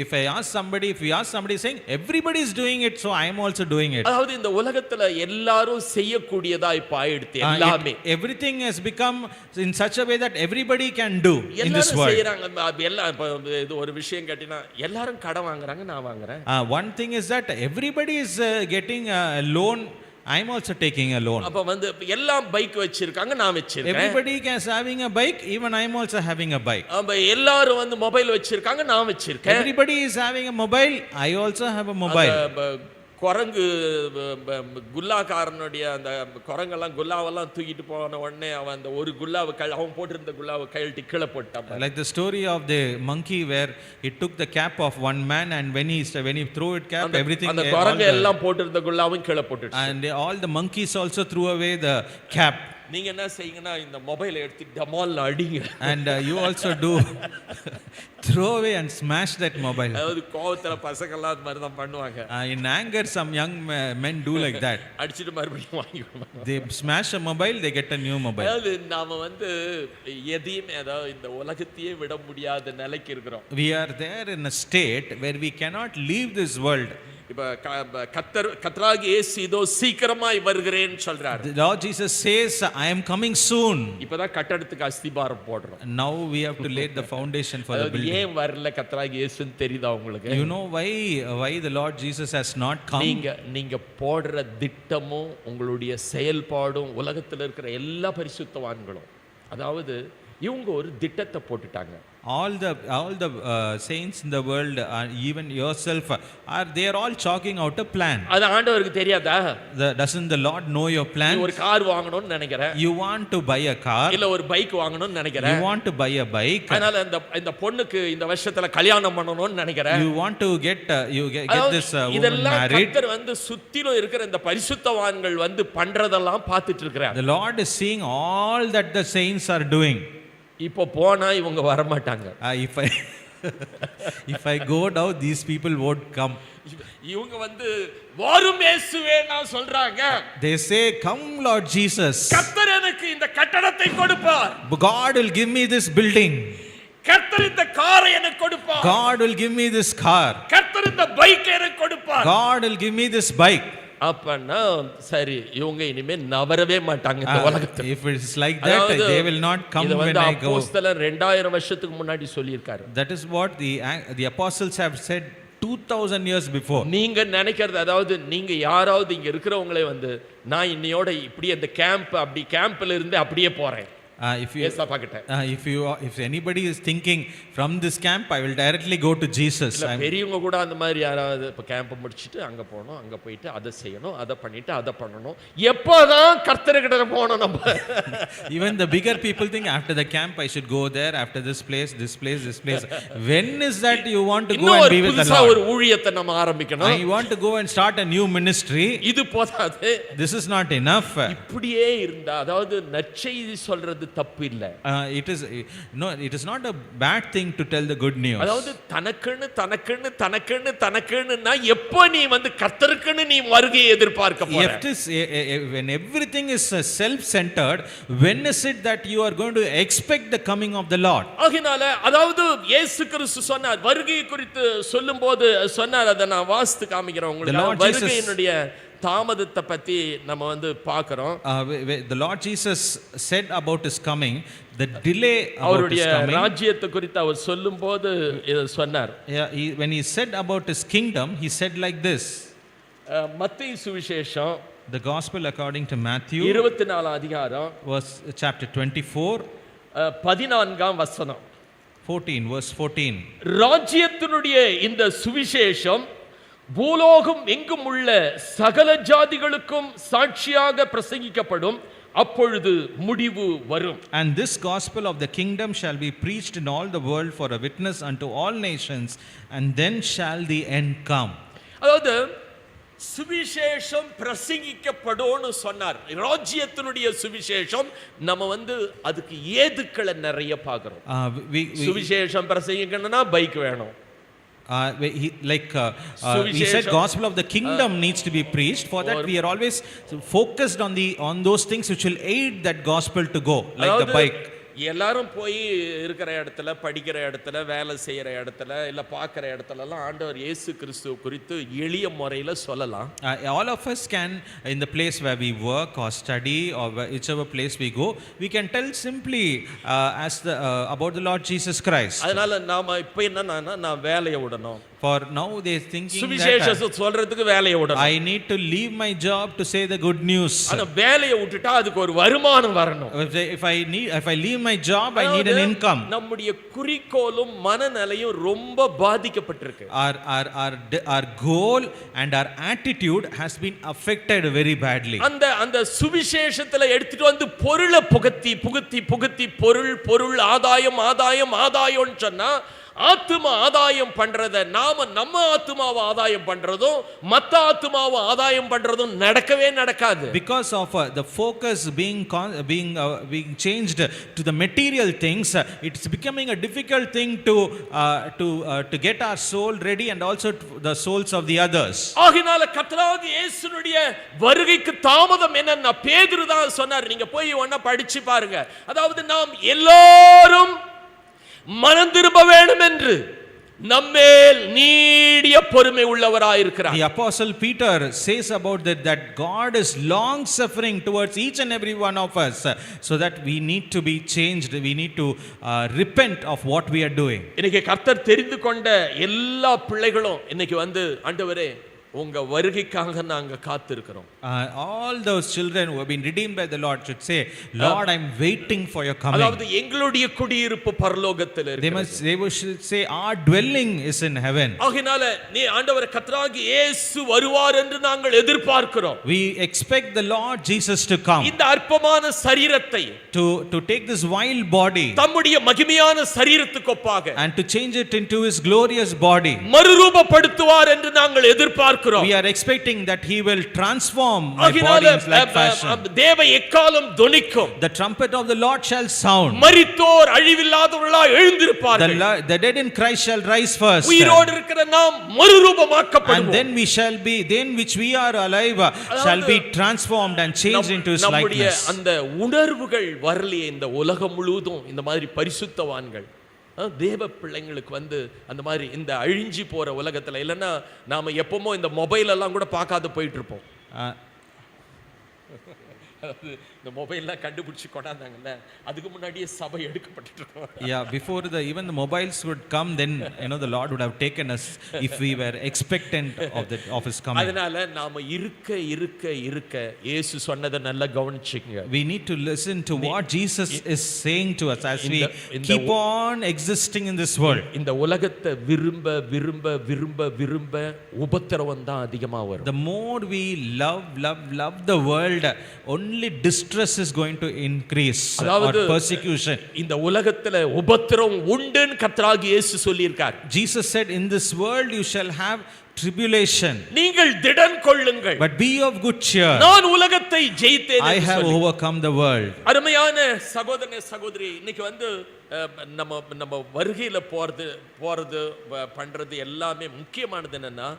If I ask somebody, if we ask somebody saying everybody is doing it, so I am also doing it. அதாவது இந்த உலகத்துல எல்லாரும் செய்யக்கூடியதா இப்ப ஆயிடுது எல்லாமே. Everything has become in such a way that everybody can do in this world. எல்லாம் இது ஒரு விஷயம் கேட்டினா, எல்லாரும் கடன் வாங்குறாங்க நான் வாங்குறேன். One thing is that everybody is getting a loan, I am also taking a loan. அப்ப வந்து எல்லாம் பைக் வச்சிருக்காங்க நான் வச்சிருக்கேன். Everybody is having a bike, even I am also having a bike. அப்ப எல்லாரும் வந்து மொபைல் வச்சிருக்காங்க நான் வச்சிருக்கேன். Everybody is having a mobile, I also have a mobile. குரங்கு குல்லாக்காரனுடைய அந்த குரங்கெல்லாம் குல்லாவெல்லாம் தூக்கிட்டு போன உடனே அவன் அந்த ஒரு குல்லாவை அவன் போட்டிருந்த குல்லாவை கையெழுத்தி கீழே போட்டான். Like the story of the monkey where he took the cap of one man and when he threw it cap, everything, அந்த குரங்கு எல்லாம் போட்டிருந்த குல்லாவும் கீழே போட்டுச்சு. And all the monkeys also threw away the cap. நீங்க என்ன செய்யுங்கன்னா, இந்த மொபைலை எடுத்து டமால்ல அடிங்க. And you also do throw away and smash that mobile. அதாவது கோவத்துல பசங்க எல்லாம் அது மாதிரி தான் பண்ணுவாங்க. In anger some young men do like that. அடிச்சிட்டு மறுபடியும் வாங்கிடுவாங்க. They smash a mobile, they get a new mobile. அதாவது நாம வந்து எதையுமே, அதாவது இந்த உலகத்தையே விட முடியாத நிலைக்கு இருக்கிறோம். We are there in a state where we cannot leave this world. இப்ப கர்த்தராகிய இயேசு இதோ சீக்கிரமாய் வருகிறேன்னு சொல்றார். The Lord Jesus says, I am coming soon. இப்பதான் கட்டடத்துக்கு அஸ்திபாரம் போடுறோம். Now we have to lay the foundation for the building. ஏன் வரல கர்த்தராகிய இயேசுன்னு தெரியுதா உங்களுக்கு? You know why the Lord Jesus has not come? நீங்க போடுற திட்டமும் உங்களுடைய செயல்பாடும் உலகத்துல இருக்கிற எல்லா பரிசுத்தவான்களும், அதாவது இவங்க ஒரு திட்டத்தை போட்டுட்டாங்க. all the saints in the world, even yourself, they are all chalking out a plan. அது ஆண்டவருக்கு தெரியாதா? Doesn't the Lord know your plan? நீ ஒரு கார் வாங்கணும்னு நினைக்கிற, you want to buy a car, இல்ல ஒரு பைக் வாங்கணும்னு நினைக்கிற, you want to buy a bike, அதனால இந்த பொண்ணுக்கு இந்த வருஷத்துல கல்யாணம் பண்ணணும்னு நினைக்கிற, you want to get this woman married. கர்த்தர் வந்து சுத்திலும் இருக்கிற இந்த பரிசுத்தவான்கள் வந்து பண்றதெல்லாம் பார்த்துட்டு இருக்கிறார். The Lord is seeing all that the saints are doing. இப்போ போனா இவங்க வர மாட்டாங்க. If I go now, these people won't come. இவங்க வந்து வாரும் இயேசுவே நான் சொல்றாங்க. They say, come Lord Jesus. கர்த்தர் எனக்கு இந்த கட்டடத்தை கொடுப்பார். God will give me this building. கர்த்தர் இந்த காரை எனக்கு கொடுப்பார். God will give me this car. கர்த்தர் இந்த பைக் எனக்கு கொடுப்பார். God will give me this bike. அப்பனா சரி, இவங்க இனிமே நவரவே மாட்டாங்க இந்த உலகத்துல. If it is like that, they will not come when I go. அப்போஸ்தலர் 2000 வருஷத்துக்கு முன்னாடி சொல்லியிருக்காரு. That is what the apostles have said 2000 years before. நீங்க நினைக்கிறது, அதாவது நீங்க யாராவது இங்க இருக்கிறவங்களே வந்து நான் இன்னையோட இப்படி அந்த கேம்ப்ல இருந்து அப்படியே போறேன் ஏசப்பா கிட்ட. If anybody is thinking from this camp I will directly go to Jesus. பெரியவங்க கூட அந்த மாதிரி யாராவது இப்ப கேம்ப் முடிச்சிட்டு அங்க போகணும், அங்க போயிட்டு அதை செய்யணும், அதை பண்ணிட்டு அதை பண்ணணும், எப்போதான் கர்த்தர்கிட்ட போகணும் நம்ம. Even the bigger people think after the camp I should go there, after this place. When is that you want to go and be with the Lord? ஒரு ஊழியத்தை நம்ம ஆரம்பிக்கணும். I want to go and start a new ministry. இது போதாது. This is not enough. இப்படியே இருந்தா, அதாவது நற்செய்தி சொல்றது தப்பு இல்ல. It is not a bad thing to tell the good news. அதாவது தனக்குன்னா எப்போ நீ வந்து கர்த்தருக்குன்னு நீ வருகையை எதிர்பார்க்க போற? When everything is self-centered, when is it that you are going to expect the coming of the Lord? ஆகினால அதாவது இயேசு கிறிஸ்து சொன்னார், வருகை குறித்து சொல்லும்போது சொன்னார், அதை நான் வாசித்து காமிக்கிறேன் உங்களுக்கு. வருகையினுடைய தாமதத்தை பத்தி நம்ம வந்து பார்க்கிறோம். The Lord Jesus said about his coming, the delay about his coming. அவருடைய ராஜ்யத்தை குறித்து அவர் சொல்லும்போது இத சொன்னார். When he said about his kingdom, he said like this. மத்தேயு சுவிசேஷம், the gospel according to Matthew 24 அதிகாரம் verse chapter 24 14ஆம் வசனம். 14 verse 14. ராஜ்யத்தினுடைய இந்த சுவிசேஷம் பூலோகம் எங்கும் உள்ள சகல ஜாதிகளுக்கும் சாட்சியாக பிரசங்கிக்கப்படும், அப்பொழுது முடிவு வரும். And this gospel of the kingdom shall be preached in all the world for a witness unto all nations, and then shall the end come. அதாவது சுவிசேஷம் பிரசங்கிக்கப்படும்னு சொன்னார். ராஜ்யத்தினுடைய சுவிசேஷம் நம்ம வந்து அதுக்கு ஏதுக்களை நிறைய பார்க்கிறோம். சுவிசேஷம் பிரசங்கிக்கணும்னா பைக் வேணும். He said gospel of the kingdom needs to be preached. For that we are always focused on those things which will aid that gospel to go, like the bike. எல்லாரும் போய் இருக்கிற இடத்துல, படிக்கிற இடத்துல, வேலை செய்யற இடத்துல, இல்ல பார்க்கிற இடத்துல எல்லாம் ஆண்டவர் இயேசு கிறிஸ்து குறித்து எளிய முறையில சொல்லலாம். All of us can, in the place where we work or study or whichever place we go, we can tell simply about the Lord Jesus Christ. அதனால நாம இப்ப என்னன்னா, நான் வேலையை விடணும். For now they are thinking சுவிசேஷத்தை சொல்றதுக்கு வேலையை விடணும். I need to leave my job to say the good news. அந்த வேலையை விட்டுட்டா அதுக்கு ஒரு வருமானம் வரணும். If I leave my job, I need an income. நம்முடைய குறிக்கோளும் மனநிலையும் ரொம்ப பாதிக்கப்பட்டிருக்கு. Our goal and our attitude has been affected very badly. அந்த சுவிசேஷத்துல எடுத்துட்டு வந்து பொருளை புகுத்தி பொருள் ஆதாயம் சொன்னா, ஆத்தும ஆதாயம் பண்றத நம்ம ஆத்துமாவை ஆதாயம் பண்றதும் மத்த ஆத்துமாவை ஆதாயம் பண்றதும் நடக்கவே நடக்காது. Because of the focus being changed to the material things, it's becoming a difficult thing to get our soul ready and also the souls of the others. ஆகினால கர்த்தராகிய இயேசுனுடைய வருகைக்கு தாமதம் என்னன்னா, பேதுரு தான் சொன்னார். நீங்க போய் ஒண்ணா படிச்சு பாருங்க. அதாவது நாம் எல்லாரும் மனம் திரும்ப வேண்டும் என்று நம்மேல் நீடிய பொறுமை உள்ளவராயிருக்கிறார். The apostle Peter says about that God is long suffering towards each and every one of us, so that we need to be changed, we need to repent of what we are doing. இன்னைக்கு கர்த்தர் தெரிந்து கொண்ட எல்லா பிள்ளைகளும் இன்னைக்கு வந்து, ஆண்டவரே உங்க வருகைக்காக நாங்க காத்திருக்கிறோம். All those children who have been redeemed by the Lord should say, Lord, I'm waiting for your coming. அதாவது எங்களுடைய குடியிருப்பு பரலோகத்தில் இருக்கிறது. They should say our dwelling is in heaven. ஆகினால நீ ஆண்டவர் கர்த்தராகிய இயேசு வருவார் என்று நாங்கள் எதிர்பார்க்கிறோம். We expect the Lord Jesus to come. இந்த அற்பமான சரீரத்தை to take this vile body தம்முடைய மகிமையான சரீரத்துக்கு ஒப்பாக and to change it into his glorious body. மறுரூபப்படுத்துவார் என்று நாங்கள் எதிர்பார்க்கிறோம். We are expecting that he will transform my body in like fashion. தேவ எக்காலம் தொனிக்கும். The trumpet of the Lord shall sound. மரித்தோர் அழிவில்லாதவர்களாய் எழுந்திருப்பார்கள். The dead in Christ shall rise first. உயிரோடு இருக்கிற நாம் மறுரூபமாக்கப்படுவோம். And then which we are alive shall be transformed and changed into his likeness. அந்த உணர்வுகள் வரலையே இந்த உலகம் முழுவதும் இந்த மாதிரி பரிசுத்தவான்கள் தேவ பிள்ளைங்களுக்கு வந்து அந்த மாதிரி இந்த அழிஞ்சி போற உலகத்துல, இல்லைன்னா நாம எப்பவுமோ இந்த மொபைல் எல்லாம் கூட பார்க்காத போயிட்டு இருப்போம். அதாவது இந்த மொபைல்லாம் கண்டுபிடிச்சு கொண்டாந்தாங்கல்ல, அதுக்கு முன்னாடியே சபை எடுக்கப்பட்டு இருக்கோம். Yeah, before even the mobiles would come, then the Lord would have taken us if we were expectant of his coming. அதனால நாம இருக்க இயேசு சொன்னதை நல்லா கவனிச்சுங்க. We need to listen to what Jesus is saying to us as we keep on existing in this world. இந்த உலகத்தை விரும்ப விரும்ப விரும்ப விரும்ப உபத்திரவம் தான் அதிகமா வரும். The more we love the world, only distress is going to increase or persecution. இந்த உலகத்துல உபத்திரவம் உண்டுன்னு கர்த்தராகிய இயேசு சொல்லியிருக்கார். Jesus said, in this world you shall have tribulation, நீங்கள் திடன் கொள்ளுங்கள், but be of good cheer, நான் உலகத்தை ஜெயித்தேன். I have overcome the world. அருமையான சகோதரனே சகோதரி, இன்னைக்கு நம்ம வருகையில போறது பண்றது எல்லாமே முக்கியமானது என்னன்னா,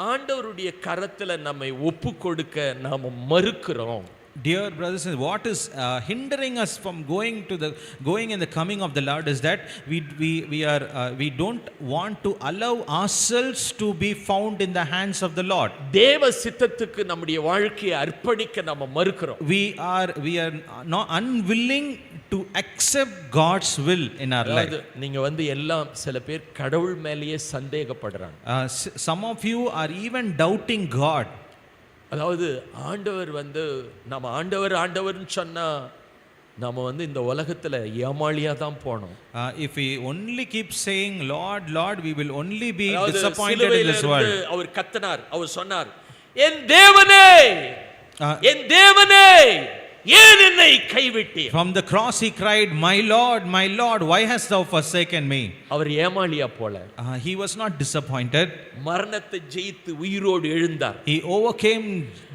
ஆண்டவருடைய கரத்துல நம்மை ஒப்பு கொடுக்க நாம மறுக்கிறோம். Dear brothers and what is hindering us from going and the coming of the Lord is that we don't want to allow ourselves to be found in the hands of the Lord. தேவ சித்தத்துக்கு நம்முடைய வாழ்க்கையை அர்ப்பணிக்க நாம மறுக்கிறோம். We are not unwilling to accept God's will in our life. நீங்க எல்லாம் சில பேர் கடவுள் மேலேயே சந்தேகப்படுறாங்க. Some of you are even doubting God. அதாவது ஆண்டவர் நம்ம ஆண்டவர்னு சொன்னா நாம இந்த உலகத்துல ஏமாளியா தான் போனோம். If we only keep saying Lord Lord, we will only be disappointed in this world. அவர் கத்தினார், அவர் சொன்னார், என் தேவனே என் தேவனே ஏன் என்னை கைவிட்டீர்? From the cross he cried, my Lord, why hast thou forsaken me? அவர் ஏமாளியா போல. He was not disappointed. மரணத்தை ஜெயித்து உயிரோடு எழுந்தார். He overcame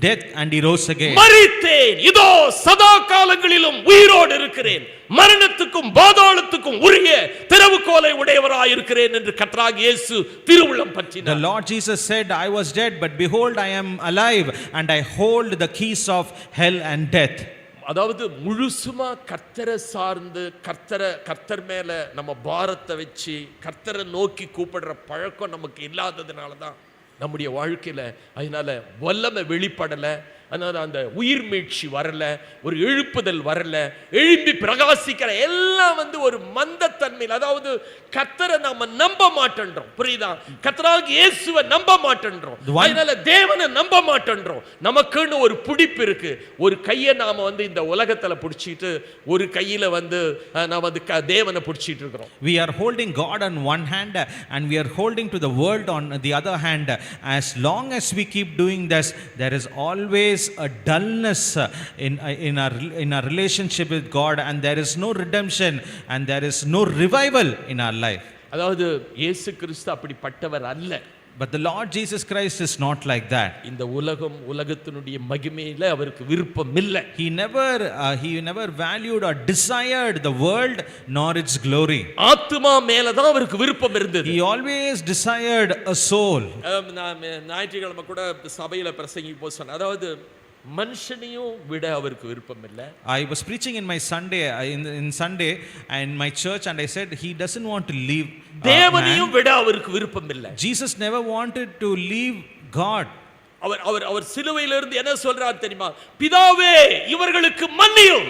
death and he rose again. மரித்தேன், இதோ சதா காலங்களிலும் உயிரோடு இருக்கிறேன், மரணத்துக்கும் பாதாளத்துக்கும் உரிய திறவுகோலை உடையவராய் இருக்கிறேன் என்று கர்த்தராகிய இயேசு திருவுளம் பற்றினார். The Lord Jesus said, I was dead, but behold I am alive and I hold the keys of hell and death. அதாவது முழுசுமா கர்த்தரை சார்ந்து கர்த்தர் மேல நம்ம பாரத்தை வச்சு கர்த்தரை நோக்கி கூப்பிடுற பழக்கம் நமக்கு இல்லாததுனால தான் நம்முடைய வாழ்க்கையில அதனால வல்லமை வெளிப்படல. அதனால அந்த உயிர் மீட்சி வரல, ஒரு எழுப்புதல் வரல, எழும்பி பிரகாசிக்கிற எல்லாம் ஒரு மந்தத்தன்மையில், அதாவது கர்த்தரை நாம நம்ப மாட்டேன்றோம். புரியுதா? கர்த்தராகிய இயேசுவை நம்ப மாட்டேன்றோம். அதனால தேவனை நம்ப மாட்டேன்றோம். நமக்குன்னு ஒரு பிடிப்பு இருக்கு. ஒரு கையை நாம இந்த உலகத்துல பிடிச்சிட்டு ஒரு கையில நாம தேவனை பிடிச்சிட்டு இருக்கிறோம். We are holding God on one hand and we are holding to the world on the other hand. As long as we keep doing this, there is always a dullness in our relationship with God, and there is no redemption and there is no revival in our life. அதாவது இயேசு கிறிஸ்து அப்படிப்பட்டவர் அல்ல. But the Lord Jesus Christ is not like that. இந்த உலகத்தினுடைய மகிமையில அவருக்கு விருப்பம் இல்லை. He never valued or desired the world nor its glory. ஆத்துமா மேல தான் அவருக்கு விருப்பம் இருந்தது. He always desired a soul. ஞாயிற்றுக்கிழமை கூட சபையில பிரசங்கிக்கும் போது சொன்னார், அதாவது மனுஷனையும் விட அவருக்கு விருப்பம் இல்லை. I was preaching in my Sunday in Sunday in my church and I said he doesn't want to leave தேவனையும் விட அவருக்கு விருப்பம் இல்லை. Jesus never wanted to leave God. அவர் சிலுவையிலிருந்து என்ன சொல்றார் தெரியுமா? பிதாவே இவர்களுக்கு மன்னியும்.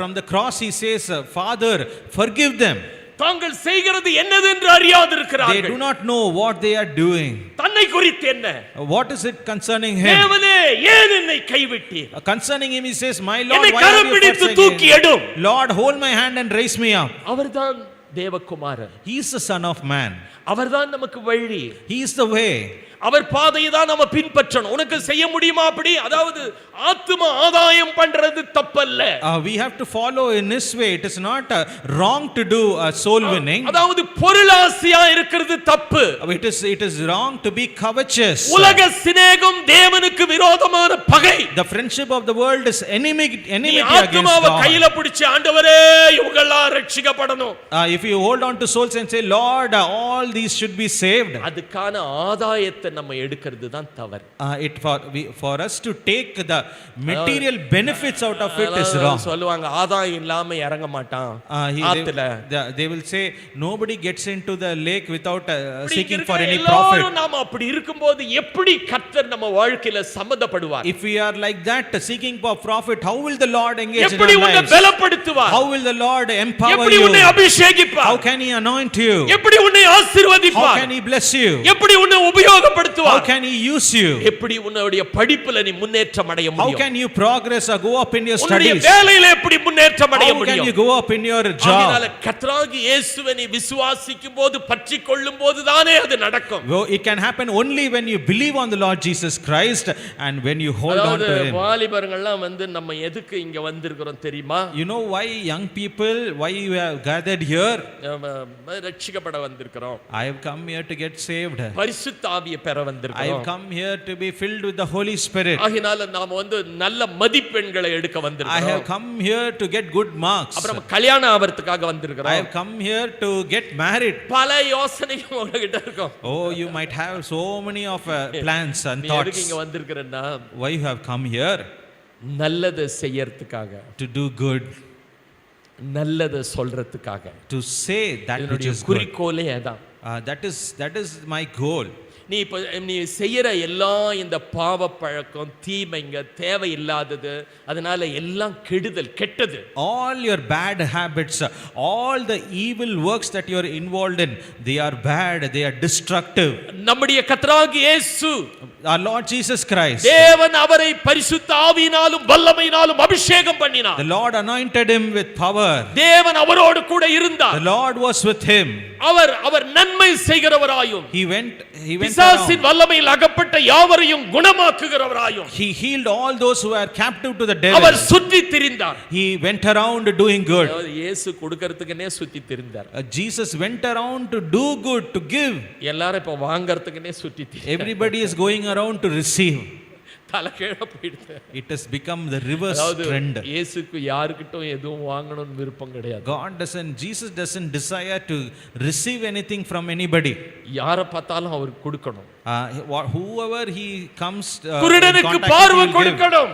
From the cross he says, Father, forgive them. தாங்கள் செய்கிறது என்னது என்று அறியாதிருக்கிறார்கள். They do not know what they are doing. தன்னை குறித்து என்ன? What is it concerning him? தேவனே ஏன் என்னை கைவிட்டீர்? Concerning him he says, my Lord, why have you forsaken me? Lord, hold my hand and raise me up. அவர்தான் தேவகுமாரன். He is the Son of Man. அவர்தான் நமக்கு வழி. He is the way. அவர் பாதையை தான் நம்ம பின்பற்றணும். உனக்கு செய்ய முடியுமா அப்படி? அதாவது ஆத்தும ஆதாயம் பண்றது தப்பல்ல. We have to follow in his way. It is not wrong to do soul winning. அதாவது பொருளாசையா இருக்கிறது தப்பு. It is wrong to be covetous. உலக சிநேகம் தேவனுக்கு விரோதமான பகை. The friendship of the world is enmity against God. ஆத்துமாவை கையில பிடிச்சு ஆண்டவரே இவங்கெல்லாம் ரட்சிக்கப்படணும். If you hold on to souls and say, Lord, all these should be saved. அதுக்கான ஆதாயத்தை நம்ம எடுக்கிறது தான் தவறு. For us to take the material benefits out of it is wrong. சொல்லுவாங்க ஆதாயம் இல்லாம இறங்க மாட்டான் ஆத்துல. They will say nobody gets into the lake without seeking for any profit. நாம அப்படி இருக்கும்போது எப்படி கர்த்தர் நம்ம வாழ்க்கையில சம்பந்தப்படுவார்? If we are like that seeking for profit, how will the Lord engage in our எப்படி உன்னை lives? பலப்படுத்துவார்? How will the Lord empower எப்படி you? உன்னை அபிஷேகிப்பார்? How can he anoint you? எப்படி உன்னை ஆசீர்வதிப்பார்? How can he bless you? எப்படி உன்னை உபயோகப்படுத்துவார்? How can he use you? எப்படி உன்னுடைய படிப்புல நீ முன்னேற்றம் அடைய How முடியும்? can you progress or go up in your உன்னுடைய studies? வேலையில எப்படி முன்னேற்றம் அடைய How can முடியும்? you go up in your அதனால job? கர்த்தராகிய இயேசுவை நீ விசுவாசிக்கும்போது பற்றிக்கொள்ளும்போது தானே அது நடக்கும். Well, it can happen only when you believe on the Lord Jesus Christ and when you hold on to him. வாலிபர்கள்லாம் வந்து நம்ம எதுக்கு இங்க வந்திருக்கிறோம் தெரியுமா? You know why young people, why you have gathered here? ரட்சிக்கப்பட வந்திருக்கிறோம். I have come here to get saved. பரிசுத்த ஆவியை பெற I have வந்திருக்கிறோம். come here to be filled with the Holy Spirit. ஆகினால நாம வந்து நல்ல மதிப்பெண்களை எடுக்க I வந்திருக்கிறோம். have come here to get good marks. அப்புறம் கல்யாணம் ஆவறதுக்காக I வந்திருக்கிறோம். have come here to get married. பல யோசனைகள் உங்ககிட்ட இருக்கும். Oh, you might have so many of plans and நீ எதுக்கு thoughts. இங்க வந்திருக்கிறன்னா Why you have come here? நல்லதை செய்யறதுக்காக, To do good, நல்லதை சொல்றதுக்காக. to say that which இதனுடைய is good. குறிக்கோளே அதான். That is my goal. நீ செய்யற எல்லா இந்த பாவ பழக்கம், தீமைங்க, தேவையில்லாதது, அதனால எல்லாம் கெடுதல், கெட்டது. All your bad habits, all the evil works that you are involved in, they are bad, they are destructive. நம்முடைய கர்த்தராகிய இயேசு, Our Lord Jesus Christ, தேவன் அவரை பரிசுத்த ஆவியினாலும் வல்லமையினாலும் அபிஷேகம் பண்ணினார். the Lord anointed him with power. தேவன் அவரோடு கூட இருந்தார். The Lord was with him. அவர் நன்மை செய்கிறவராயும், He went பிசாசின் around. வல்லமையில் அகப்பட்ட யாவரையும் குணமாக்குகிறவராயும், He healed all those who were captive to the devil. அவர் சுற்றி திரிந்தார். He went around doing good. இயேசு கொடுக்கிறதுக்குனே சுற்றி திரிந்தார். Jesus went around to do good, to give. எல்லாரும் இப்ப வாங்கறதுக்குனே சுற்றி திரிந்தார். Everybody is going around to receive. தலைகீழ போயிடுது. It has become the reverse trend. இயேசுக்கு யாருக்கிட்டும் எதுவும் வாங்கணும்னு விருப்பம் கிடையாது. Jesus doesn't desire to receive anything from anybody. யாரை பார்த்தாலும் அவருக்கு கொடுக்கணும். Whoever he comes குருடனுக்கு பார்வை கொடுக்கணும்.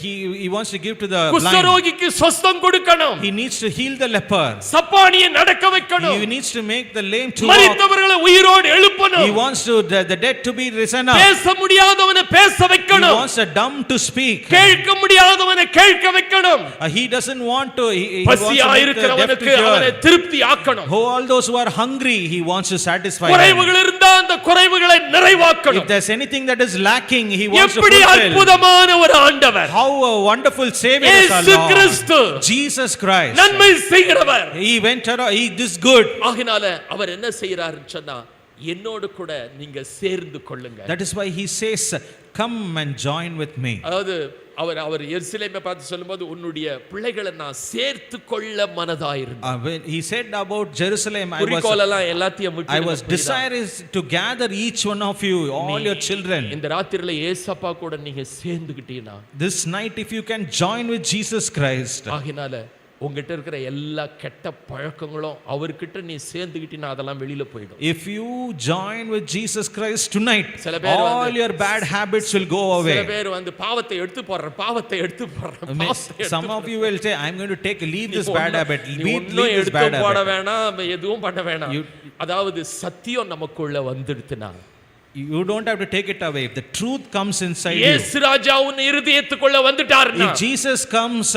He wants to give to the blind. குஷ்டரோகிக்கு சுஸ்தம் கொடுக்கணும். He needs to heal the leper. சப்பானியை நடக்க வைக்கணும். He needs to make the lame to walk. மரித்தவர்களை உயிரோடு எழுப்பணும். He wants to the dead to be risen up. பேச முடியாதவனை பேச வைக்கணும். He wants the dumb to speak. கேட்க முடியாதவனை கேட்க வைக்கணும். He doesn't want to he wants பசியா to make the deaf இருக்கிறவனுக்கு to அவனை hear. திருப்தி ஆக்கணும். All those who are hungry, he wants to satisfy them. குறைவுகள் இருந்தா அந்த குறைவுகளை நிறைவாக்கணும். If there's anything that is lacking, he wants to எப்படி fulfill. அற்புதமான ஒரு ஆண்டவர். How a wonderful Savior is our இயேசு Lord. கிறிஸ்து, Jesus Christ. நன்மை செய்கிறவர். He went around, he did good. ஆகினால அவர் என்ன செய்யறாருன்னு சொன்னா, என்னோடு கூட நீங்க சேர்ந்து கொள்ளுங்க. That is why he says, come and join with me. அதாவது அவர் எருசலேமை பார்த்து சொல்லும்போது, உன்னுடைய பிள்ளைகளை நான் சேர்த்து கொள்ள மனதாயிருந்தேன். When he said about Jerusalem, குறிக்கோளெல்லாம் எல்லாத்தையும் விட்டு I was desirous to gather each one of you, all your children. இந்த ராத்திரியில ஏசப்பா கூட நீங்க சேர்ந்துக்கிட்டீங்கன்னா, This night if you can join with Jesus Christ, ஆகினால உங்ககிட்ட இருக்கிற எல்லா கெட்ட பழக்கங்களும் அவர்கிட்ட நீ சேர்ந்துக்கிட்டீன்னா அதெல்லாம் வெளியில போயிடும். if you join with Jesus Christ tonight, சில பேர் all your bad habits will go சில away. பேர் வந்து பாவத்தை எடுத்து போடுறேன். Some of you will say, I'm going to leave this bad habit. Leave this bad போட habit. வேணாம், எதுவும் பண்ண வேணாம். அதாவது சத்தியம் நமக்குள்ள வந்துடுதுனா, You don't have to take it away. If the truth comes inside you, இயேசு ராஜா உன் இதயத்துக்குள்ள வந்துட்டாருன்னா, if Jesus comes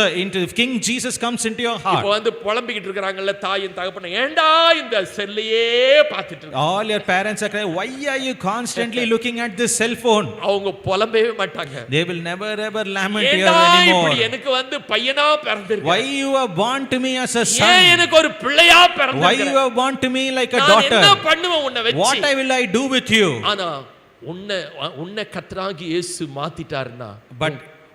if King Jesus comes into your இப்போ heart, வந்து புலம்பிக்கிட்டு இருக்காங்கல்ல தாயும் தகப்பனும், ஏண்டா இந்த செல்லையே பார்த்துட்டு இருக்க. all your parents are crying, why are you constantly looking at this cell phone? அவங்க புலம்பவே மாட்டாங்க. They will never ever lament here ஏண்டா anymore. இப்படி எனக்கு வந்து பையனா பிறந்திருக்க. Why you are born to me as a ஏன் son? எனக்கு ஒரு பிள்ளையா பிறந்திருக்க. Why you are born to me like a நான் என்ன daughter? பண்ணுவேன் உன்னை வெச்சி? What will I do with you? ஆனா உன்னை கர்த்தராகிய இயேசு மாத்திட்டாருன்னா, But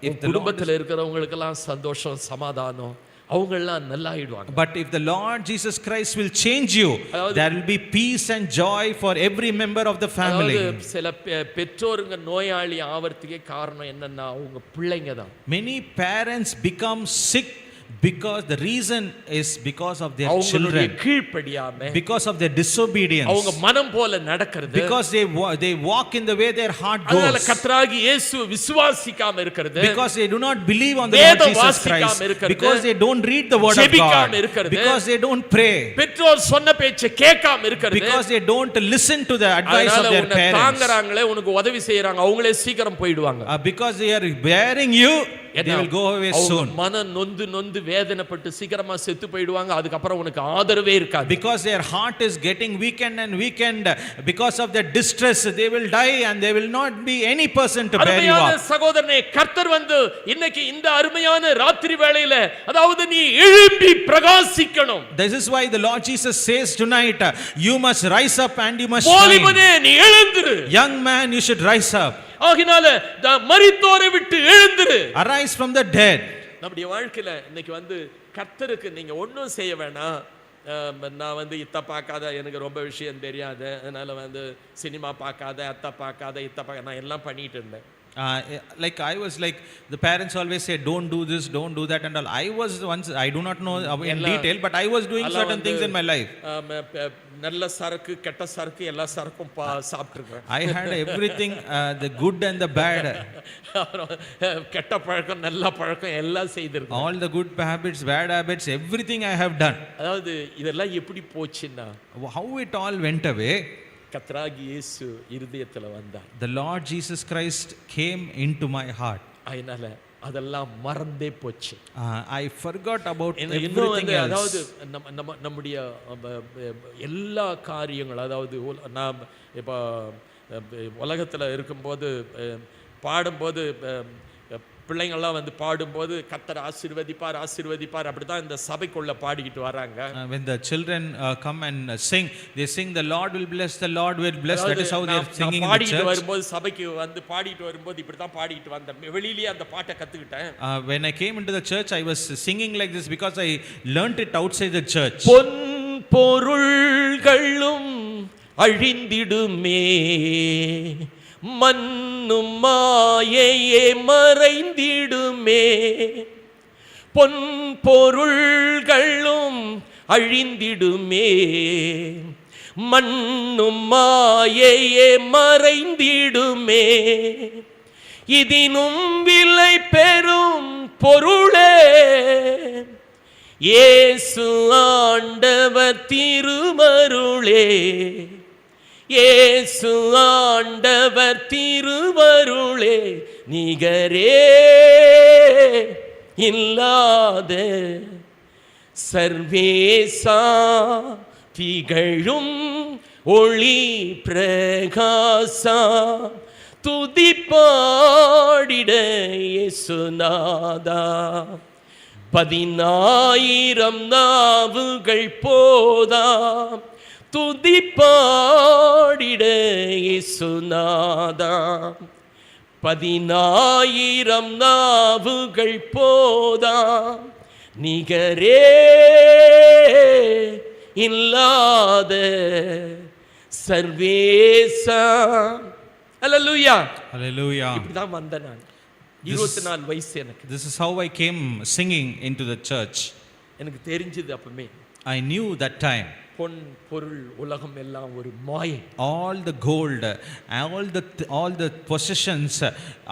if the Lord குடும்பத்துல இருக்கிறவங்களுக்கு எல்லாம் சந்தோஷம், சமாதானம், அவங்க எல்லாம் நல்லா ஆயிடுவாங்க. But if the Lord Jesus Christ will change you, there will be peace and joy for every member of the family. சில பெற்றோருங்க நோயாளி ஆவறதுக்கே காரணம் என்னன்னா அவங்க பிள்ளைங்க தான். Many parents become sick Because the reason is because of their அவங்களுடைய children, கீழ்ப்படியாம, because of their disobedience, அவங்க மனம் போல நடக்கிறது, because they walk in the way their heart அதனால goes, கர்த்தராகிய இயேசு விசுவாசிக்காம இருக்கிறது, because they do not believe on the Lord வேதம் Jesus வாசிக்காம Christ, இருக்கிறது, because they don't read the word of ஜெபிக்காம God, இருக்கிறது, because they don't pray, பெற்றோர் சொன்ன பேச்சை கேட்காம இருக்கிறது, because they don't listen to the advice of அதனால their உன்னை parents, தாங்கறாங்களே, உனக்கு உதவி செய்யறாங்க, அவங்களே சீக்கிரம் போய்டுவாங்க. because they are bearing you, they will go away soon. மன நொந்து நொந்து வேதனைப்பட்டு சீக்கிரமா செத்து போய்டுவாங்க. அதுக்கு அப்புறம் உனக்கு ஆதரவே இருக்காது. Because their heart is getting weakened and weakened, because of their distress, they will die and there will not be any person to bear you அருமையான up. சகோதரனே, கர்த்தர் வந்து இன்னைக்கு இந்த அருமையான ராத்திரி வேளையில, அதாவது நீ எழும்பி பிரகாசிக்கணும். This is why the Lord Jesus says tonight, you must rise up and you must வாலிபனே, shine. நீ எழுந்திரு. Young man, you should rise up. ஆகினால மரித்தோரை விட்டு எழுந்திரு. Arise from the dead. நம்முடைய வாழ்க்கையில இன்னைக்கு வந்து கர்த்தருக்கு நீங்க ஒன்றும் செய்ய வேணாம். நான் வந்து இத்த பார்க்காத, எனக்கு ரொம்ப விஷயம் தெரியாது, அதனால வந்து சினிமா பார்க்காத, அத்தை பார்க்காத, இத்த பார்க்க, நான் எல்லாம் பண்ணிட்டு இருந்தேன். Like I was like, the parents always say, don't do this, don't do that and all. I was once, I do not know in detail, but I was doing certain things in my life. நல்ல சரக்கு, கெட்ட சரக்கு, எல்லா சரக்கும் சாப்பிட்டுருக்கேன். I had everything, the good and the bad. கெட்ட பழக்கம், நல்ல பழக்கம் எல்லாம் செய்திருக்கேன். All the good habits, bad habits, everything I have done. அதாவது இதெல்லாம் எப்படி போச்சுன்னா, How it all went away. கர்த்தராகிய இயேசு இருதயத்துல வந்தார். The Lord Jesus Christ came into my heart. அதனால அதெல்லாம் மறந்தே போச்சு. I forgot about everything else. அதாவது நம்முடைய எல்லா காரியங்கள், அதாவது நாம் இப்போ உலகத்துல இருக்கும்போது பாடும்போது பிள்ளைங்கள்லாம் வந்து பாடும்போது கர்த்தர் ஆசீர்வதிப்பார் ஆசீர்வதிப்பார், அப்படிதான் இந்த சபைக்குள்ள பாடிக்கிட்டு வராங்க. When the children come and sing, they sing the Lord will bless, the Lord will bless. That is how they are singing in the பாடிட்டு church. வரும்போது சபைக்கு வந்து பாடிட்டு வரும்போது இப்படி தான் பாடிட்டு வந்தேன். வெளியிலேயே அந்த பாட்டை கத்துக்கிட்டேன். When I came into the church, I was singing like this because I learnt it outside the church. பொன் பொருள்களும் அழிந்திடுமே, மண்ணும் மாயையே மறைந்திடுமே, பொன் பொருள்களும் அழிந்திடுமே, மண்ணும் மாயையே மறைந்திடுமே, இதினும் விலை பெறும் பொருளே இயேசு ஆண்டவர் திருமருளே, இயேசு ஆண்டவர் திருவருளே, நிகரே இல்லாத சர்வேசா திகழும் ஒளி பிரகாசா, துதிப்பாடிட இயேசுநாதா, 10,000 நாவுகள் போதாம் துதிப்பாடிட இயேசுநாதா, 10,000 நாவுகள் போதாம், நிகரே இல்லாத சர்வேசா. அல்லேலூயா, Hallelujah. இப்படிதான் வந்தேன் நான். 24 வயசு எனக்கு. This is how I came singing into the church. எனக்கு தெரிஞ்சது அப்பமே. I knew that time. பொன் பொருள் உலகம் எல்லாம் ஒரு மாயை. All the gold, all the possessions